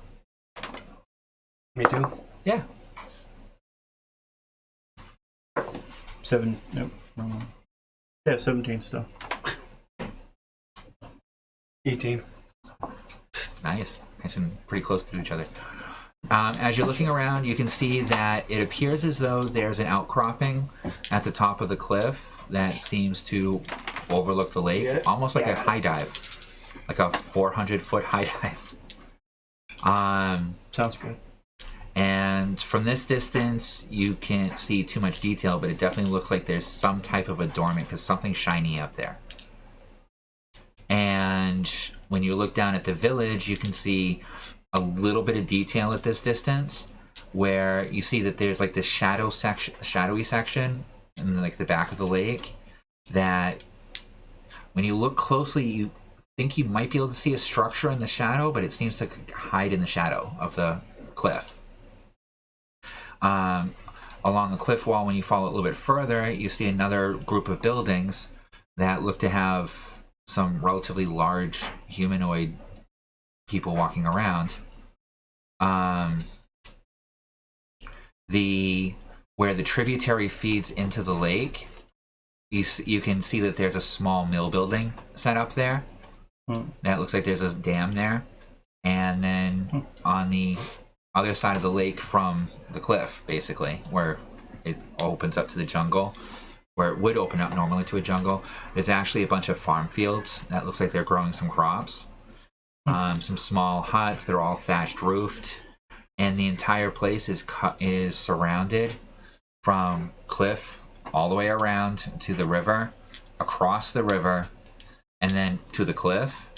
[SPEAKER 4] Me too.
[SPEAKER 1] Yeah.
[SPEAKER 2] 7. Nope. Wrong one. Yeah, 17 still.
[SPEAKER 4] 18.
[SPEAKER 1] Nice. Nice and pretty close to each other. As you're looking around, you can see that it appears as though there's an outcropping at the top of the cliff that seems to overlook the lake,
[SPEAKER 4] Yeah.
[SPEAKER 1] almost like a high dive, like a 400-foot high dive.
[SPEAKER 2] Sounds good.
[SPEAKER 1] And from this distance, you can't see too much detail, but it definitely looks like there's some type of adornment because something's shiny up there. And when you look down at the village, you can see a little bit of detail at this distance, where you see that there's like this shadowy section in like the back of the lake that when you look closely, you think you might be able to see a structure in the shadow, but it seems to hide in the shadow of the cliff. Along the cliff wall, when you follow it a little bit further, you see another group of buildings that look to have some relatively large humanoid people walking around. Where the tributary feeds into the lake, you can see that there's a small mill building set up there. That looks like there's a dam there. And then on the other side of the lake from the cliff, basically, where it opens up to the jungle, where it would open up normally to a jungle, there's actually a bunch of farm fields that looks like they're growing some crops. Some small huts. They're all thatched roofed, and the entire place is surrounded from cliff all the way around to the river, across the river, and then to the cliff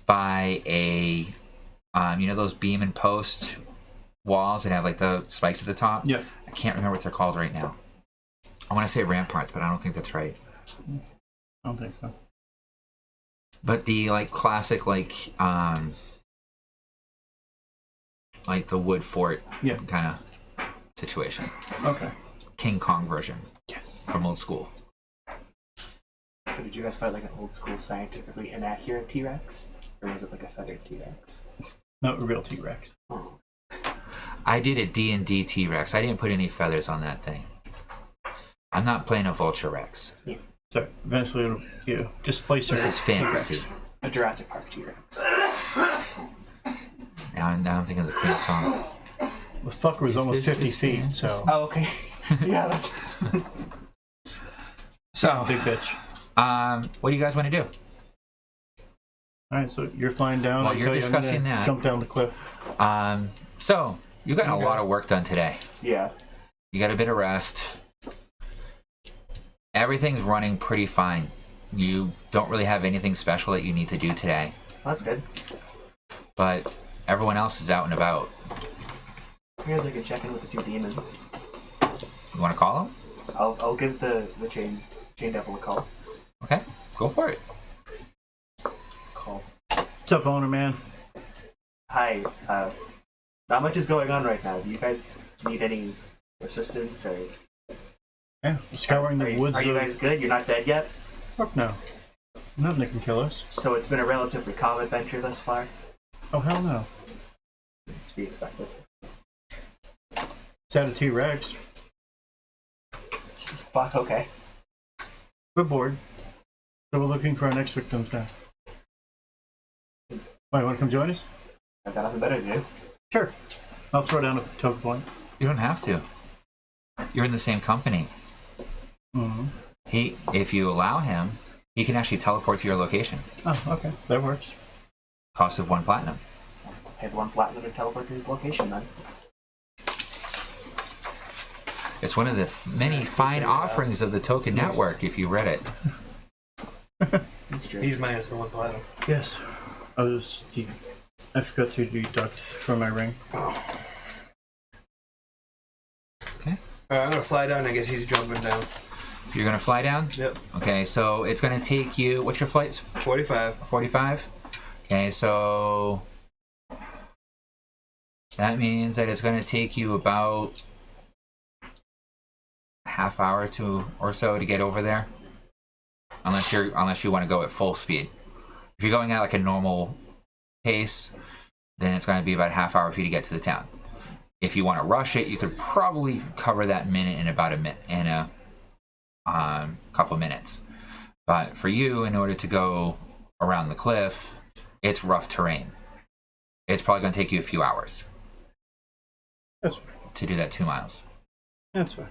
[SPEAKER 1] by a those beam and post walls that have like the spikes at the top.
[SPEAKER 2] Yeah.
[SPEAKER 1] I can't remember what they're called right now. I want to say ramparts, but I don't think that's right.
[SPEAKER 2] I don't think so.
[SPEAKER 1] But the like classic like the wood fort kind of situation.
[SPEAKER 2] Okay.
[SPEAKER 1] King Kong version.
[SPEAKER 2] Yes.
[SPEAKER 1] From old school.
[SPEAKER 3] So did you guys fight like an old school scientifically inaccurate T-Rex? Or was it like a feathered T-Rex?
[SPEAKER 2] Not a real T-Rex.
[SPEAKER 3] Oh.
[SPEAKER 1] I did a D&D T-Rex. I didn't put any feathers on that thing. I'm not playing a Vulture Rex.
[SPEAKER 2] So eventually it'll displace
[SPEAKER 1] This is fantasy.
[SPEAKER 3] A Jurassic Park T-Rex.
[SPEAKER 1] Now I'm thinking of the Queen song.
[SPEAKER 2] The fucker was almost
[SPEAKER 1] this
[SPEAKER 2] 50 feet, so
[SPEAKER 3] Oh, okay. Yeah, that's...
[SPEAKER 1] So,
[SPEAKER 2] big bitch.
[SPEAKER 1] what do you guys want to do?
[SPEAKER 2] Alright, so you're flying down.
[SPEAKER 1] Well,
[SPEAKER 2] I
[SPEAKER 1] you're
[SPEAKER 2] tell you, I'm gonna
[SPEAKER 1] discussing that.
[SPEAKER 2] Jump down the cliff.
[SPEAKER 1] So you got a lot of work done today.
[SPEAKER 3] Yeah.
[SPEAKER 1] You got a bit of rest. Everything's running pretty fine. You don't really have anything special that you need to do today.
[SPEAKER 3] That's good.
[SPEAKER 1] But everyone else is out and about.
[SPEAKER 3] Here's like a check in with the two demons.
[SPEAKER 1] You want to call them?
[SPEAKER 3] I'll give the chain devil a call.
[SPEAKER 1] Okay, go for it.
[SPEAKER 3] Call.
[SPEAKER 2] What's up, owner man?
[SPEAKER 3] Hi. Not much is going on right now. Do you guys need any assistance or?
[SPEAKER 2] Yeah, scouring the woods.
[SPEAKER 3] Are you guys good? You're not dead yet?
[SPEAKER 2] Fuck no. Nothing that can kill us.
[SPEAKER 3] So it's been a relatively calm adventure thus far.
[SPEAKER 2] Oh, hell no.
[SPEAKER 3] It's to be expected.
[SPEAKER 2] It's out of T-Rex.
[SPEAKER 3] Fuck, okay.
[SPEAKER 2] We're bored. So we're looking for our next victims now. Why, you want to come join us?
[SPEAKER 3] I've got nothing better to do.
[SPEAKER 2] Sure. I'll throw down a token point.
[SPEAKER 1] You don't have to. You're in the same company.
[SPEAKER 2] Mm-hmm.
[SPEAKER 1] If you allow him, he can actually teleport to your location.
[SPEAKER 2] Oh, okay. That works.
[SPEAKER 1] Cost of 1 platinum.
[SPEAKER 3] Pay 1 platinum to teleport to his location then.
[SPEAKER 1] It's one of the many fine offerings of the Toka Network, if you read it.
[SPEAKER 3] That's true.
[SPEAKER 4] He's minus the 1 platinum.
[SPEAKER 2] Yes. I forgot to deduct from my ring.
[SPEAKER 1] Okay.
[SPEAKER 4] I'm gonna fly down. I guess he's jumping down.
[SPEAKER 1] So you're going to fly down?
[SPEAKER 4] Yep.
[SPEAKER 1] Okay, so it's going to take you... What's your flights?
[SPEAKER 4] 45.
[SPEAKER 1] 45? Okay, so... That means that it's going to take you about a half hour or so to get over there. Unless you want to go at full speed. If you're going at like a normal pace, then it's going to be about a half hour for you to get to the town. If you want to rush it, you could probably cover that minute in about a couple minutes. But for you, in order to go around the cliff, it's rough terrain. It's probably going to take you a few hours.
[SPEAKER 2] That's
[SPEAKER 1] to do that 2 miles.
[SPEAKER 2] That's fine.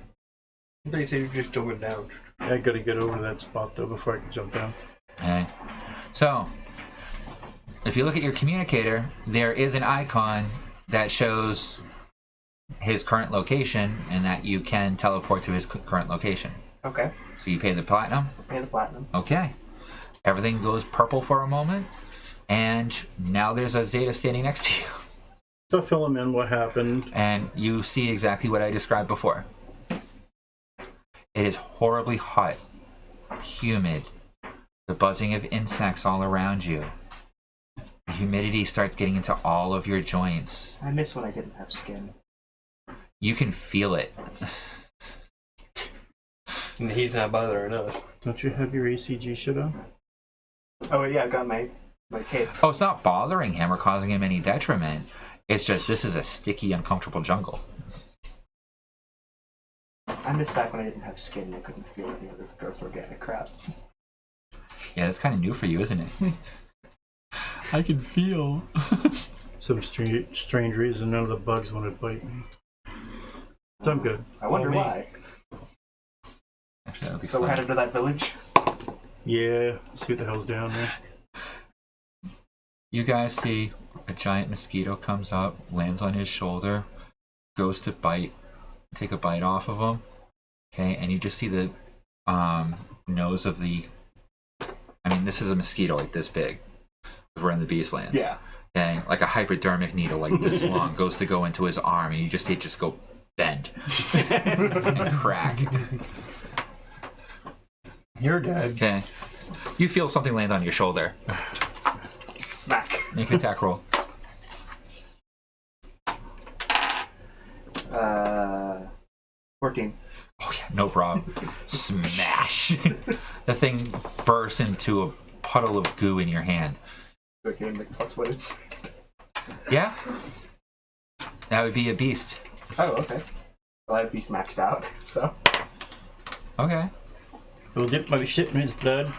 [SPEAKER 4] They say you're just jumping down.
[SPEAKER 2] I gotta get over that spot though before I can jump down.
[SPEAKER 1] Okay. So, if you look at your communicator, there is an icon that shows his current location and that you can teleport to his current location.
[SPEAKER 3] Okay.
[SPEAKER 1] So you pay the platinum?
[SPEAKER 3] Pay the platinum.
[SPEAKER 1] Okay. Everything goes purple for a moment, and now there's a Zeta standing next to you.
[SPEAKER 2] So fill him in what happened.
[SPEAKER 1] And you see exactly what I described before. It is horribly hot, humid, the buzzing of insects all around you. The humidity starts getting into all of your joints.
[SPEAKER 3] I miss when I didn't have skin.
[SPEAKER 1] You can feel it.
[SPEAKER 4] And he's not bothering us.
[SPEAKER 2] Don't you have your ACG shit on?
[SPEAKER 3] Oh yeah, I've got my cape.
[SPEAKER 1] Oh, it's not bothering him or causing him any detriment. It's just this is a sticky, uncomfortable jungle.
[SPEAKER 3] I miss back when I didn't have skin and I couldn't feel any of this gross organic crap.
[SPEAKER 1] Yeah, that's kind of new for you, isn't it? I can feel.
[SPEAKER 2] Some strange reason none of the bugs wanted to bite me. So I'm good.
[SPEAKER 3] I wonder
[SPEAKER 4] Oh, me.
[SPEAKER 3] why.
[SPEAKER 1] So, it'll be
[SPEAKER 3] So we're
[SPEAKER 1] fun.
[SPEAKER 3] headed to that village.
[SPEAKER 2] Yeah. See what the hell's down there.
[SPEAKER 1] You guys see a giant mosquito comes up, lands on his shoulder, goes to take a bite off of him. Okay, and you just see the nose of the. I mean, this is a mosquito like this big. We're in the Beastlands.
[SPEAKER 3] Yeah.
[SPEAKER 1] Okay, like a hypodermic needle like this long goes to go into his arm, and you just see it just go bend and crack.
[SPEAKER 2] You're dead.
[SPEAKER 1] Okay, you feel something land on your shoulder.
[SPEAKER 3] Smack.
[SPEAKER 1] Make an attack roll.
[SPEAKER 3] 14.
[SPEAKER 1] Oh yeah, no problem. Smash! The thing bursts into a puddle of goo in your hand.
[SPEAKER 3] Okay, the plus what it's.
[SPEAKER 1] Yeah? That would be a beast.
[SPEAKER 3] Oh, okay. Well, I'd be maxed out, so.
[SPEAKER 1] Okay.
[SPEAKER 2] We'll dip my shit in his blood.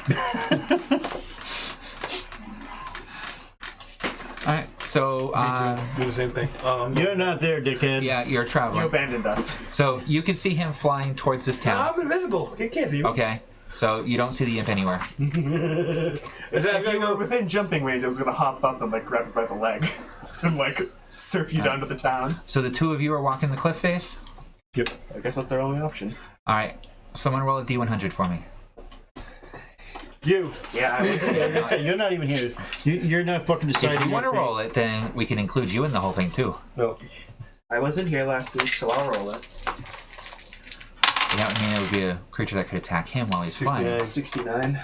[SPEAKER 1] Alright, so,
[SPEAKER 4] Do the same thing.
[SPEAKER 2] You're not there, dickhead.
[SPEAKER 1] yeah, you're
[SPEAKER 3] You
[SPEAKER 1] traveling.
[SPEAKER 3] abandoned us.
[SPEAKER 1] So, you can see him flying towards this town.
[SPEAKER 4] I'm invisible. You can't see me.
[SPEAKER 1] Okay, so you don't see the imp anywhere.
[SPEAKER 4] Is that
[SPEAKER 3] If you were within jumping range, I was gonna hop up and like grab it by the leg and like surf you down to the town.
[SPEAKER 1] So the two of you are walking the cliff face?
[SPEAKER 2] Yep.
[SPEAKER 3] I guess that's our only option.
[SPEAKER 1] Alright, someone roll a d100 for me.
[SPEAKER 4] you?
[SPEAKER 3] Yeah, I was.
[SPEAKER 2] Hey, you're not even here. You're not fucking deciding.
[SPEAKER 1] If you want to
[SPEAKER 2] your fate.
[SPEAKER 1] roll it, then we can include you in the whole thing too.
[SPEAKER 4] No.
[SPEAKER 3] I wasn't here last week, so I'll roll it.
[SPEAKER 1] That would mean it would be a creature that could attack him while he's flying.
[SPEAKER 3] 69.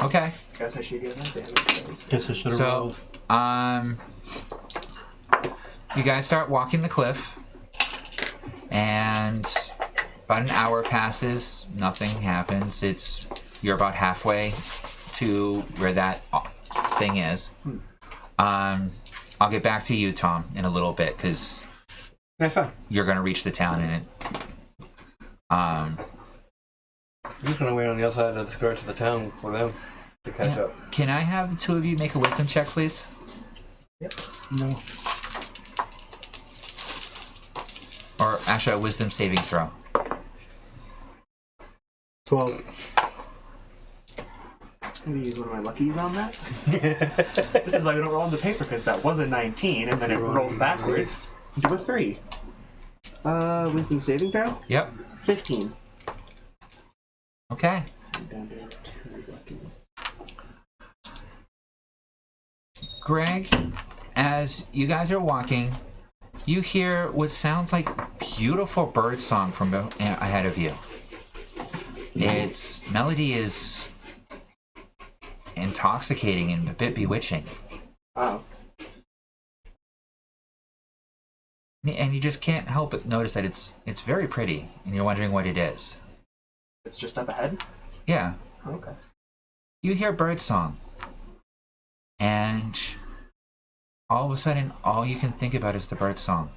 [SPEAKER 1] Okay.
[SPEAKER 3] Guess I should get my damage.
[SPEAKER 2] Guess I should have
[SPEAKER 1] So,
[SPEAKER 2] rolled.
[SPEAKER 1] You guys start walking the cliff, and about an hour passes. Nothing happens. You're about halfway to where that thing is. I'll get back to you, Tom, in a little bit because
[SPEAKER 4] That's fine.
[SPEAKER 1] you're gonna reach the town in it.
[SPEAKER 4] I'm just gonna wait on the other side of the skirts of the town for them to catch up.
[SPEAKER 1] Can I have the two of you make a wisdom check, please?
[SPEAKER 2] No.
[SPEAKER 1] Or actually, a wisdom saving throw.
[SPEAKER 2] 12.
[SPEAKER 3] I'm gonna use one of my luckies on that. This is why we don't roll on the paper, because that was a 19, and then it rolled backwards into a 3. Wisdom saving throw?
[SPEAKER 1] Yep.
[SPEAKER 3] 15.
[SPEAKER 1] Okay.
[SPEAKER 3] Down to 2 luckies.
[SPEAKER 1] Greg, as you guys are walking, you hear what sounds like beautiful bird song from ahead of you. Its melody is intoxicating and a bit bewitching.
[SPEAKER 3] Oh.
[SPEAKER 1] And you just can't help but notice that it's very pretty, and you're wondering what it is.
[SPEAKER 3] It's just up ahead?
[SPEAKER 1] Yeah.
[SPEAKER 3] Okay.
[SPEAKER 1] You hear bird song, and all of a sudden, all you can think about is the bird song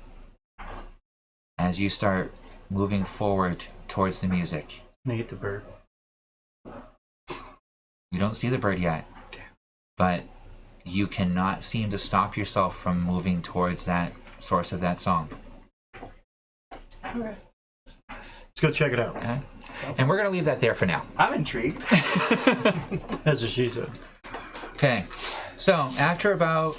[SPEAKER 1] as you start moving forward towards the music.
[SPEAKER 2] I hate the bird.
[SPEAKER 1] You don't see the bird yet, but you cannot seem to stop yourself from moving towards that source of that song.
[SPEAKER 3] Okay.
[SPEAKER 2] Let's go check it out.
[SPEAKER 1] Okay? And we're going to leave that there for now.
[SPEAKER 3] I'm intrigued.
[SPEAKER 2] That's what she said.
[SPEAKER 1] Okay, so after about...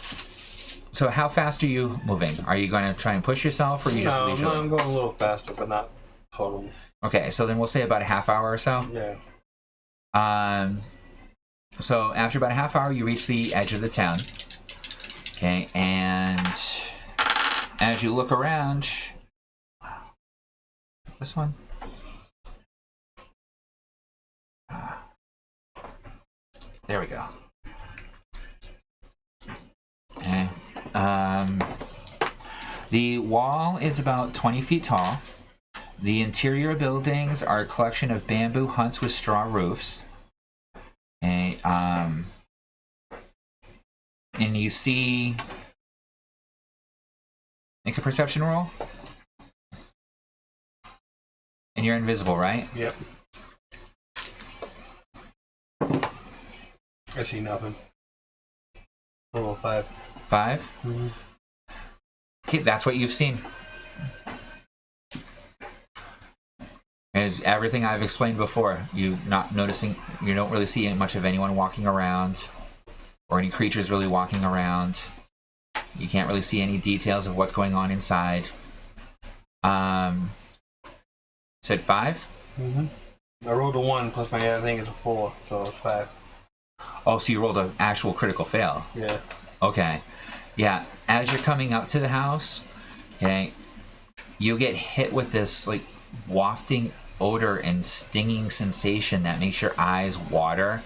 [SPEAKER 1] So how fast are you moving? Are you going to try and push yourself, or are you just
[SPEAKER 4] No,
[SPEAKER 1] leisurely?
[SPEAKER 4] I'm going a little faster, but not total.
[SPEAKER 1] Okay, so then we'll say about a half hour or so.
[SPEAKER 4] Yeah.
[SPEAKER 1] So after about a half hour, you reach the edge of the town. Okay, and as you look around, this one. There we go. Okay. The wall is about 20 feet tall. The interior buildings are a collection of bamboo huts with straw roofs. Okay, and you see... Make a perception roll. And you're invisible, right?
[SPEAKER 4] Yep. I see nothing. Oh, 5.
[SPEAKER 1] 5?
[SPEAKER 4] Mm-hmm.
[SPEAKER 1] Okay, that's what you've seen. Is everything I've explained before. You not noticing, you don't really see much of anyone walking around, or any creatures really walking around. You can't really see any details of what's going on inside. Said 5?
[SPEAKER 4] Mm-hmm. I rolled a 1 plus my other thing is a 4, so it's 5.
[SPEAKER 1] Oh, so you rolled an actual critical fail.
[SPEAKER 4] Yeah.
[SPEAKER 1] Okay. Yeah, as you're coming up to the house, okay, you get hit with this like wafting odor and stinging sensation that makes your eyes water,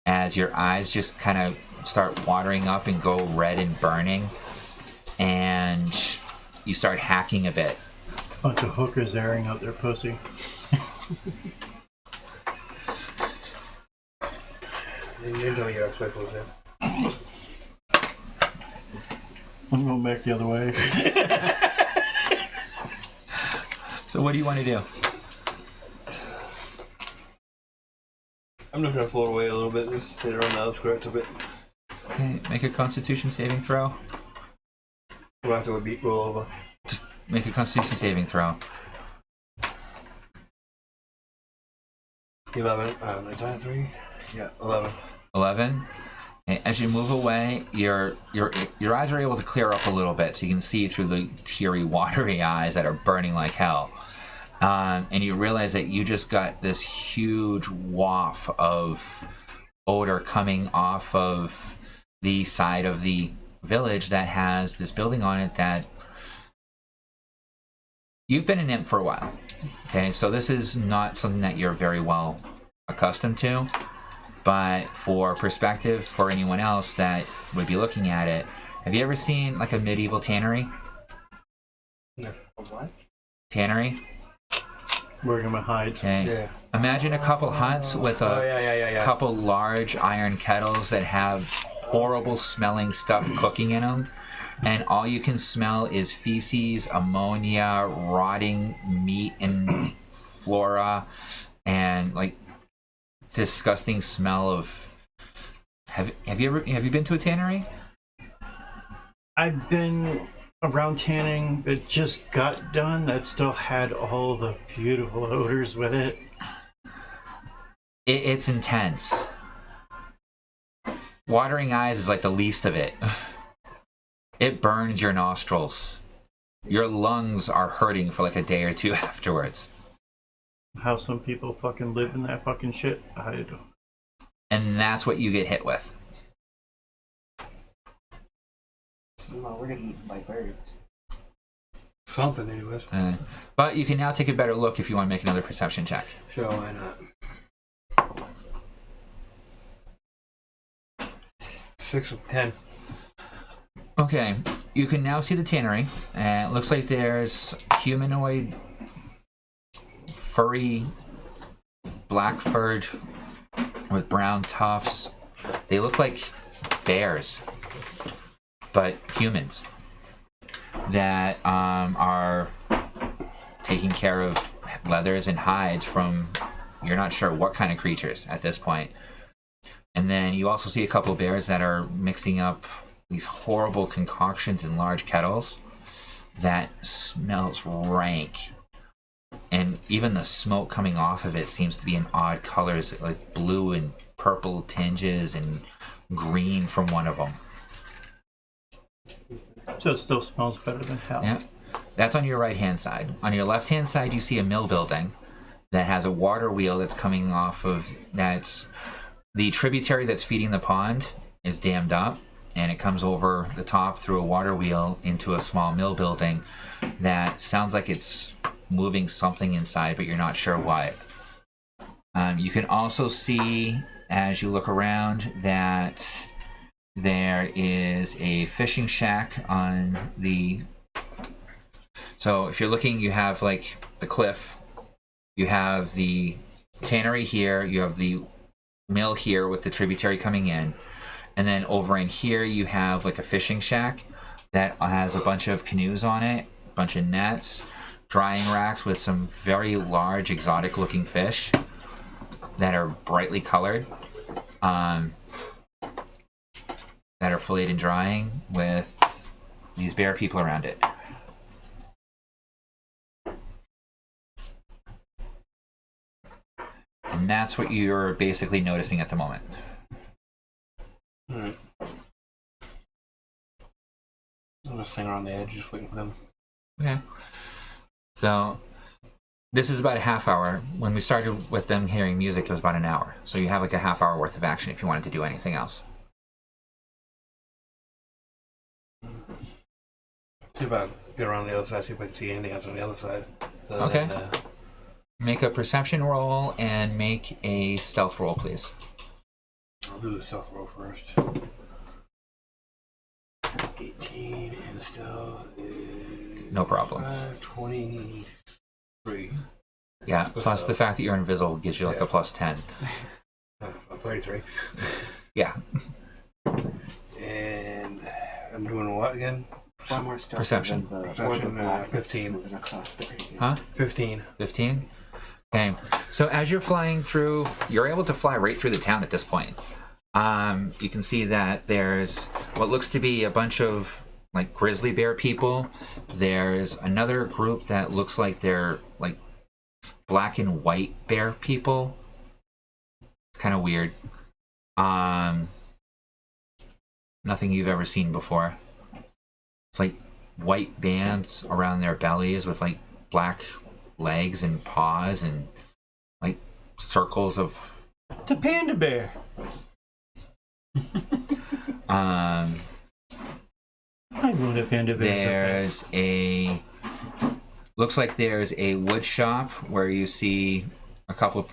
[SPEAKER 1] as your eyes just kind of start watering up and go red and burning, and you start hacking a bit.
[SPEAKER 2] Bunch of hookers airing out their pussy.
[SPEAKER 4] You didn't tell me your ex-wife was there.
[SPEAKER 2] I'm going back the other way.
[SPEAKER 1] So what do you want to do?
[SPEAKER 4] I'm just gonna float away a little bit, just sit around the outskirts of it.
[SPEAKER 1] Okay, make a Constitution saving throw.
[SPEAKER 4] We'll have to roll over.
[SPEAKER 1] Just make a Constitution saving throw.
[SPEAKER 4] 11. 3. Yeah, 11.
[SPEAKER 1] 11. Okay, as you move away, your eyes are able to clear up a little bit, so you can see through the teary, watery eyes that are burning like hell. And you realize that you just got this huge waft of odor coming off of the side of the village that has this building on it that you've been an imp for a while. Okay, so this is not something that you're very well accustomed to, but for perspective for anyone else that would be looking at it, have you ever seen like a medieval tannery?
[SPEAKER 4] No.
[SPEAKER 3] What?
[SPEAKER 1] Tannery?
[SPEAKER 2] Working my hides.
[SPEAKER 1] Okay.
[SPEAKER 4] Yeah.
[SPEAKER 1] Imagine a couple huts with a
[SPEAKER 4] Yeah.
[SPEAKER 1] couple large iron kettles that have horrible smelling stuff cooking in them, and all you can smell is feces, ammonia, rotting meat and flora, and like disgusting smell of. Have you been to a tannery?
[SPEAKER 2] I've been around tanning that just got done that still had all the beautiful odors with it.
[SPEAKER 1] It's intense. Watering eyes is like the least of it. It burns your nostrils. Your lungs are hurting for like a day or two afterwards.
[SPEAKER 2] How some people fucking live in that fucking shit, I don't.
[SPEAKER 1] And that's what you get hit with.
[SPEAKER 3] No, we're getting eaten by birds.
[SPEAKER 4] Something, anyways.
[SPEAKER 1] But you can now take a better look if you want to make another perception check.
[SPEAKER 4] Sure, why not? 6 of 10.
[SPEAKER 1] Okay, you can now see the tannery, and it looks like there's humanoid, furry, black-furred with brown tufts. They look like bears, but humans that are taking care of leathers and hides from, you're not sure what kind of creatures at this point. And then you also see a couple of bears that are mixing up these horrible concoctions in large kettles that smells rank. And even the smoke coming off of it seems to be in odd colors, like blue and purple tinges and green from one of them.
[SPEAKER 2] So it still smells better than hell.
[SPEAKER 1] Yeah, that's on your right-hand side. On your left-hand side, you see a mill building that has a water wheel that's coming off of, that's the tributary that's feeding the pond is dammed up, and it comes over the top through a water wheel into a small mill building that sounds like it's moving something inside, but you're not sure what. You can also see, as you look around, that there is a fishing shack on the... So if you're looking, you have like the cliff, you have the tannery here, you have the mill here with the tributary coming in, and then over in here you have like a fishing shack that has a bunch of canoes on it, a bunch of nets, drying racks with some very large exotic looking fish that are brightly colored. that are filleted and drying with these bear people around it. And that's what you're basically noticing at the moment.
[SPEAKER 4] Alright. I'm just sitting around the edge, just waiting for them.
[SPEAKER 1] Okay. So this is about a half hour. When we started with them hearing music, it was about an hour. So you have like a half hour worth of action if you wanted to do anything else.
[SPEAKER 4] See if I get around the other side, see if I can see anything else on the other side.
[SPEAKER 1] Okay. Make a perception roll and make a stealth roll, please.
[SPEAKER 4] I'll do the stealth roll first. 18 and stealth is
[SPEAKER 1] No problem.
[SPEAKER 4] 23.
[SPEAKER 1] Yeah, plus the fact that you're invisible gives you like a plus 10.
[SPEAKER 4] 33.
[SPEAKER 1] Yeah.
[SPEAKER 4] And I'm doing what again?
[SPEAKER 3] One more stealth.
[SPEAKER 1] Perception.
[SPEAKER 3] than the
[SPEAKER 4] Perception,
[SPEAKER 3] orb of black that's
[SPEAKER 4] 15.
[SPEAKER 3] moving across the gradient.
[SPEAKER 1] Huh?
[SPEAKER 4] 15.
[SPEAKER 1] 15? Okay. So as you're flying through, you're able to fly right through the town at this point. You can see that there's what looks to be a bunch of like grizzly bear people. There's another group that looks like they're like black and white bear people. It's kind of weird. Nothing you've ever seen before. It's like white bands around their bellies with like black legs and paws and like circles of
[SPEAKER 2] It's a panda bear.
[SPEAKER 1] I
[SPEAKER 2] moved a panda bear.
[SPEAKER 1] there's a looks like there's a wood shop where you see a couple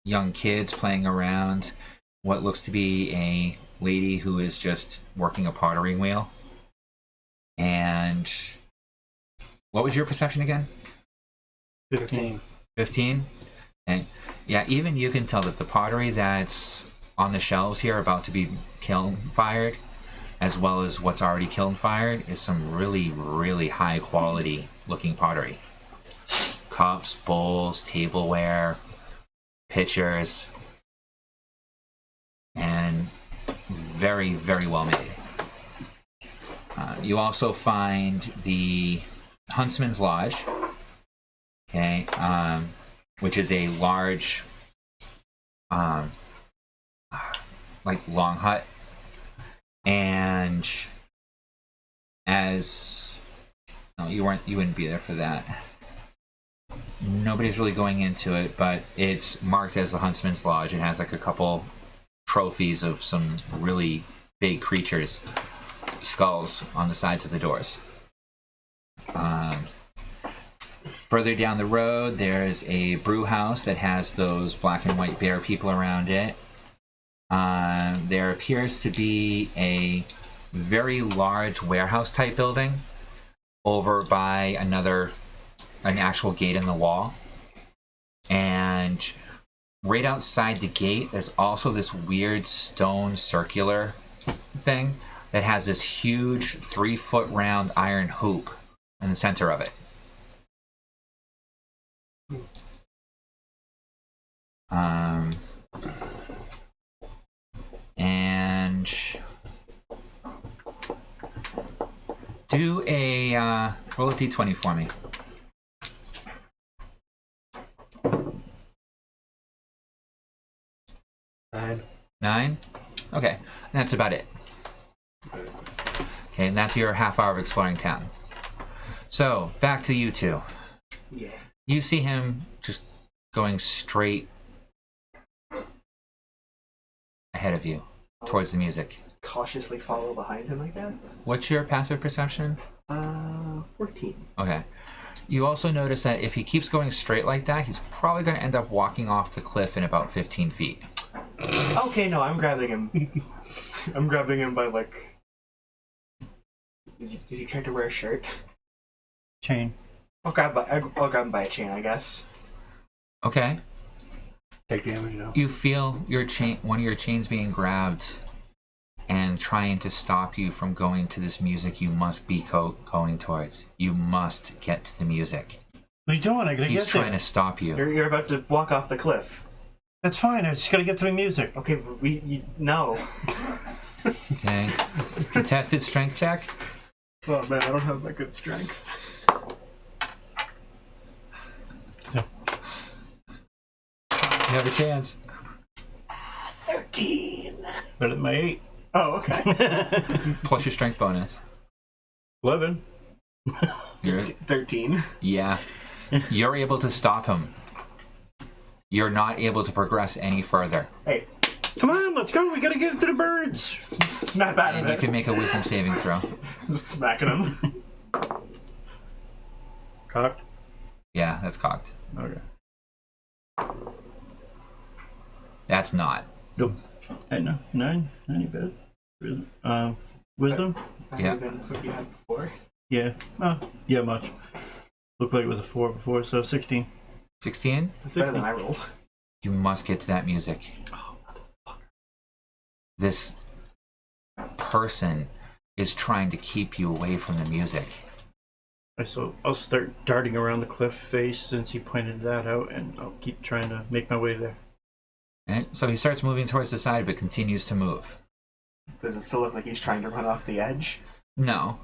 [SPEAKER 1] young kids playing around what looks to be a lady who is just working a pottery wheel. And what was your perception again?
[SPEAKER 2] 15.
[SPEAKER 1] 15? And yeah, even you can tell that the pottery that's on the shelves here about to be kiln fired, as well as what's already kiln fired, is some really, really high quality looking pottery. Cups, bowls, tableware, pitchers, and very, very well made. You also find the Huntsman's Lodge, okay, which is a large, like long hut, and as no, you wouldn't be there for that. Nobody's really going into it, but it's marked as the Huntsman's Lodge. It has like a couple trophies of some really big creatures, skulls on the sides of the doors. Further down the road, there's a brew house that has those black and white bear people around it. There appears to be a very large warehouse type building over by an actual gate in the wall. And right outside the gate, there's also this weird stone circular thing that has this huge 3-foot round iron hoop in the center of it. And do a roll a d20 for me. 9? Okay, that's about it. Okay, and that's your half hour of exploring town. So, back to you two.
[SPEAKER 3] Yeah.
[SPEAKER 1] You see him just going straight ahead of you, towards the music.
[SPEAKER 3] Cautiously follow behind him, I guess.
[SPEAKER 1] What's your passive perception?
[SPEAKER 3] 14.
[SPEAKER 1] Okay. You also notice that if he keeps going straight like that, he's probably going to end up walking off the cliff in about 15 feet.
[SPEAKER 3] Okay, no, I'm grabbing him. I'm grabbing him by, like... Does he care to wear a shirt?
[SPEAKER 2] Chain.
[SPEAKER 3] I'll grab him by a chain, I guess.
[SPEAKER 1] Okay.
[SPEAKER 4] Take damage,
[SPEAKER 1] You feel your chain, one of your chains being grabbed and trying to stop you from going to this music you must be going towards. You must get to the music.
[SPEAKER 2] What are you doing? I gotta
[SPEAKER 1] He's
[SPEAKER 2] get
[SPEAKER 1] trying
[SPEAKER 2] there.
[SPEAKER 1] to stop you.
[SPEAKER 3] You're about to walk off the cliff.
[SPEAKER 2] That's fine. I just gotta get through music.
[SPEAKER 3] Okay, no.
[SPEAKER 1] Okay. Contested strength check.
[SPEAKER 3] Oh man, I don't have that good strength.
[SPEAKER 1] You have a chance.
[SPEAKER 3] 13.
[SPEAKER 2] Better than my 8.
[SPEAKER 3] Oh, okay.
[SPEAKER 1] Plus your strength bonus.
[SPEAKER 2] 11.
[SPEAKER 1] You're,
[SPEAKER 3] 13.
[SPEAKER 1] yeah. You're able to stop him. You're not able to progress any further.
[SPEAKER 3] Hey,
[SPEAKER 2] Come on, let's go. We gotta get it to the birds.
[SPEAKER 3] snap out
[SPEAKER 1] And
[SPEAKER 3] of
[SPEAKER 1] you
[SPEAKER 3] it.
[SPEAKER 1] can make a wisdom saving throw.
[SPEAKER 3] Just smacking him.
[SPEAKER 2] Cocked.
[SPEAKER 1] Yeah, that's cocked.
[SPEAKER 2] Okay.
[SPEAKER 1] That's not.
[SPEAKER 2] Nope. I know. 9. Any bad. Wisdom?
[SPEAKER 1] Yeah.
[SPEAKER 3] Than what you had before.
[SPEAKER 2] Yeah. Yeah, much. Looked like it was a 4 before, so 16.
[SPEAKER 1] 16?
[SPEAKER 3] That's better than I rolled.
[SPEAKER 1] You must get to that music. This person is trying to keep you away from the music.
[SPEAKER 2] So I'll start darting around the cliff face since he pointed that out, and I'll keep trying to make my way there.
[SPEAKER 1] Okay? So he starts moving towards the side, but continues to move.
[SPEAKER 3] Does it still look like he's trying to run off the edge?
[SPEAKER 1] No.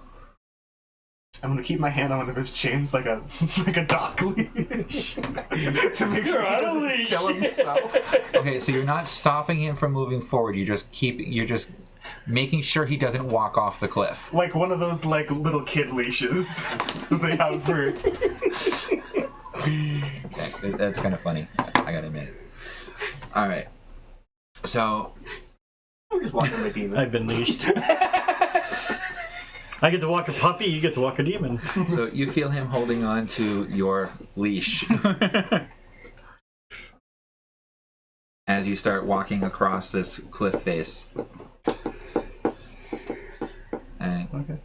[SPEAKER 3] I'm gonna keep my hand on one of his chains like a dock leash to make sure he doesn't kill himself.
[SPEAKER 1] Okay, so you're not stopping him from moving forward. You're just making sure he doesn't walk off the cliff.
[SPEAKER 3] Like one of those like little kid leashes that they have for.
[SPEAKER 1] Okay, that's kind of funny. I gotta admit. All right. So
[SPEAKER 3] I'm just walking my demon.
[SPEAKER 2] I've been leashed. I get to walk a puppy, you get to walk a demon.
[SPEAKER 1] So you feel him holding on to your leash as you start walking across this cliff face. And
[SPEAKER 2] Okay.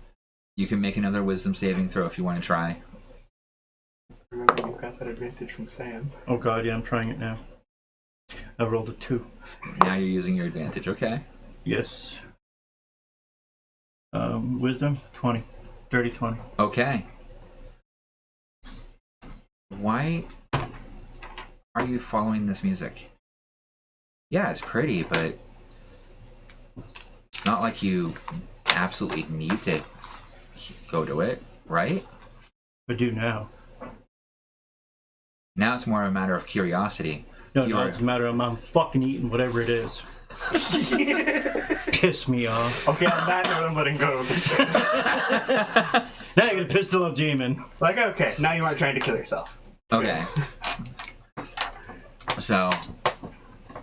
[SPEAKER 1] you can make another wisdom saving throw if you want to try.
[SPEAKER 3] Remember, you've got that advantage from Sam.
[SPEAKER 2] Oh god, yeah, I'm trying it now. I rolled a 2.
[SPEAKER 1] Now you're using your advantage. Okay.
[SPEAKER 2] Yes. Wisdom, 20. Dirty 20.
[SPEAKER 1] Okay. Why are you following this music? Yeah, it's pretty, but it's not like you absolutely need to go to it, right?
[SPEAKER 2] I do now.
[SPEAKER 1] Now it's more a matter of curiosity.
[SPEAKER 2] No,
[SPEAKER 1] You
[SPEAKER 2] no,
[SPEAKER 1] are-
[SPEAKER 2] it's a matter of I'm fucking eating whatever it is. Piss me off.
[SPEAKER 3] Okay, on that note, I'm letting go of this shit.
[SPEAKER 2] Now you're gonna pistol up demon.
[SPEAKER 3] Like, okay, now you aren't trying to kill yourself.
[SPEAKER 1] Okay. So,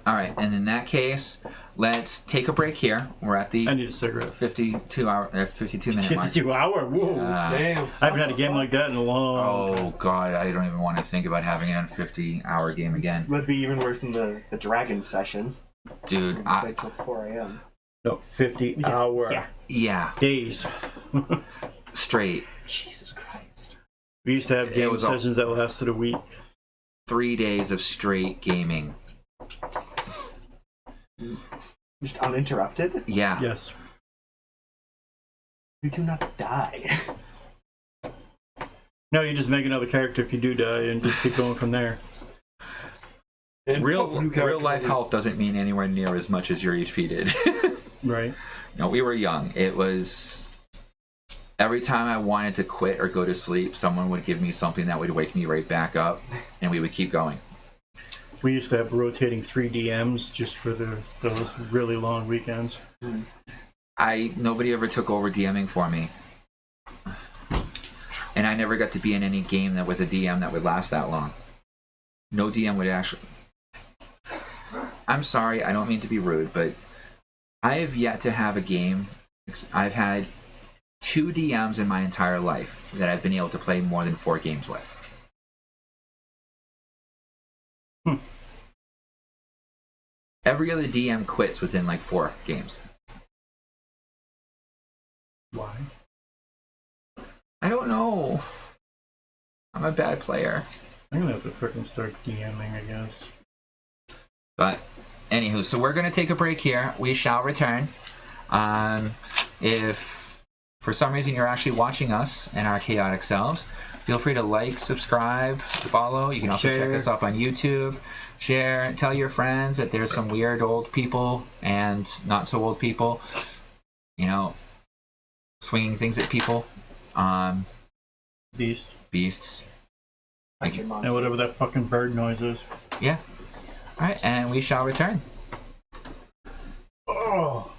[SPEAKER 1] all right, and in that case, let's take a break here. We're at the
[SPEAKER 2] I need a cigarette.
[SPEAKER 1] 52 minute mark.
[SPEAKER 2] 52 hour? Whoa.
[SPEAKER 4] Damn.
[SPEAKER 2] I haven't had a game like that in a long.
[SPEAKER 1] Oh god, I don't even want to think about having a 50-hour game again.
[SPEAKER 3] This would be even worse than the dragon session.
[SPEAKER 1] Dude,
[SPEAKER 3] Play till 4 a.m.
[SPEAKER 2] No, 50 hour
[SPEAKER 3] Yeah.
[SPEAKER 1] yeah,
[SPEAKER 2] days.
[SPEAKER 1] straight.
[SPEAKER 3] Jesus Christ.
[SPEAKER 2] We used to have
[SPEAKER 1] It
[SPEAKER 2] game
[SPEAKER 1] was
[SPEAKER 2] sessions that lasted a week.
[SPEAKER 1] 3 days of straight gaming.
[SPEAKER 3] Just uninterrupted?
[SPEAKER 1] Yeah.
[SPEAKER 2] Yes.
[SPEAKER 3] You do not die.
[SPEAKER 2] No, you just make another character if you do die and just keep going from there.
[SPEAKER 4] And
[SPEAKER 1] Real
[SPEAKER 4] new character
[SPEAKER 1] life
[SPEAKER 4] will-
[SPEAKER 1] health doesn't mean anywhere near as much as your HP did.
[SPEAKER 2] Right.
[SPEAKER 1] No, we were young. It was every time I wanted to quit or go to sleep, someone would give me something that would wake me right back up, and we would keep going.
[SPEAKER 2] We used to have rotating 3 DMs just for those really long weekends.
[SPEAKER 1] Nobody ever took over DMing for me, and I never got to be in any game that with a DM that would last that long. No DM would actually. I'm sorry, I don't mean to be rude, but I have yet to have a game. I've had 2 DMs in my entire life that I've been able to play more than 4 games with. Every other DM quits within like 4 games.
[SPEAKER 2] Why?
[SPEAKER 1] I don't know. I'm a bad player.
[SPEAKER 2] I'm gonna have to frickin' start DMing, I guess.
[SPEAKER 1] But anywho, so we're going to take a break here. We shall return. If for some reason you're actually watching us and our chaotic selves, feel free to like, subscribe, follow. You can also check
[SPEAKER 2] Share.
[SPEAKER 1] us up on YouTube. Share, tell your friends that there's some weird old people and not so old people you know, swinging things at people. Beasts.
[SPEAKER 3] Punching
[SPEAKER 2] And
[SPEAKER 3] monsters.
[SPEAKER 2] whatever that fucking bird noise is.
[SPEAKER 1] Yeah. All right, and we shall return.
[SPEAKER 2] Oh.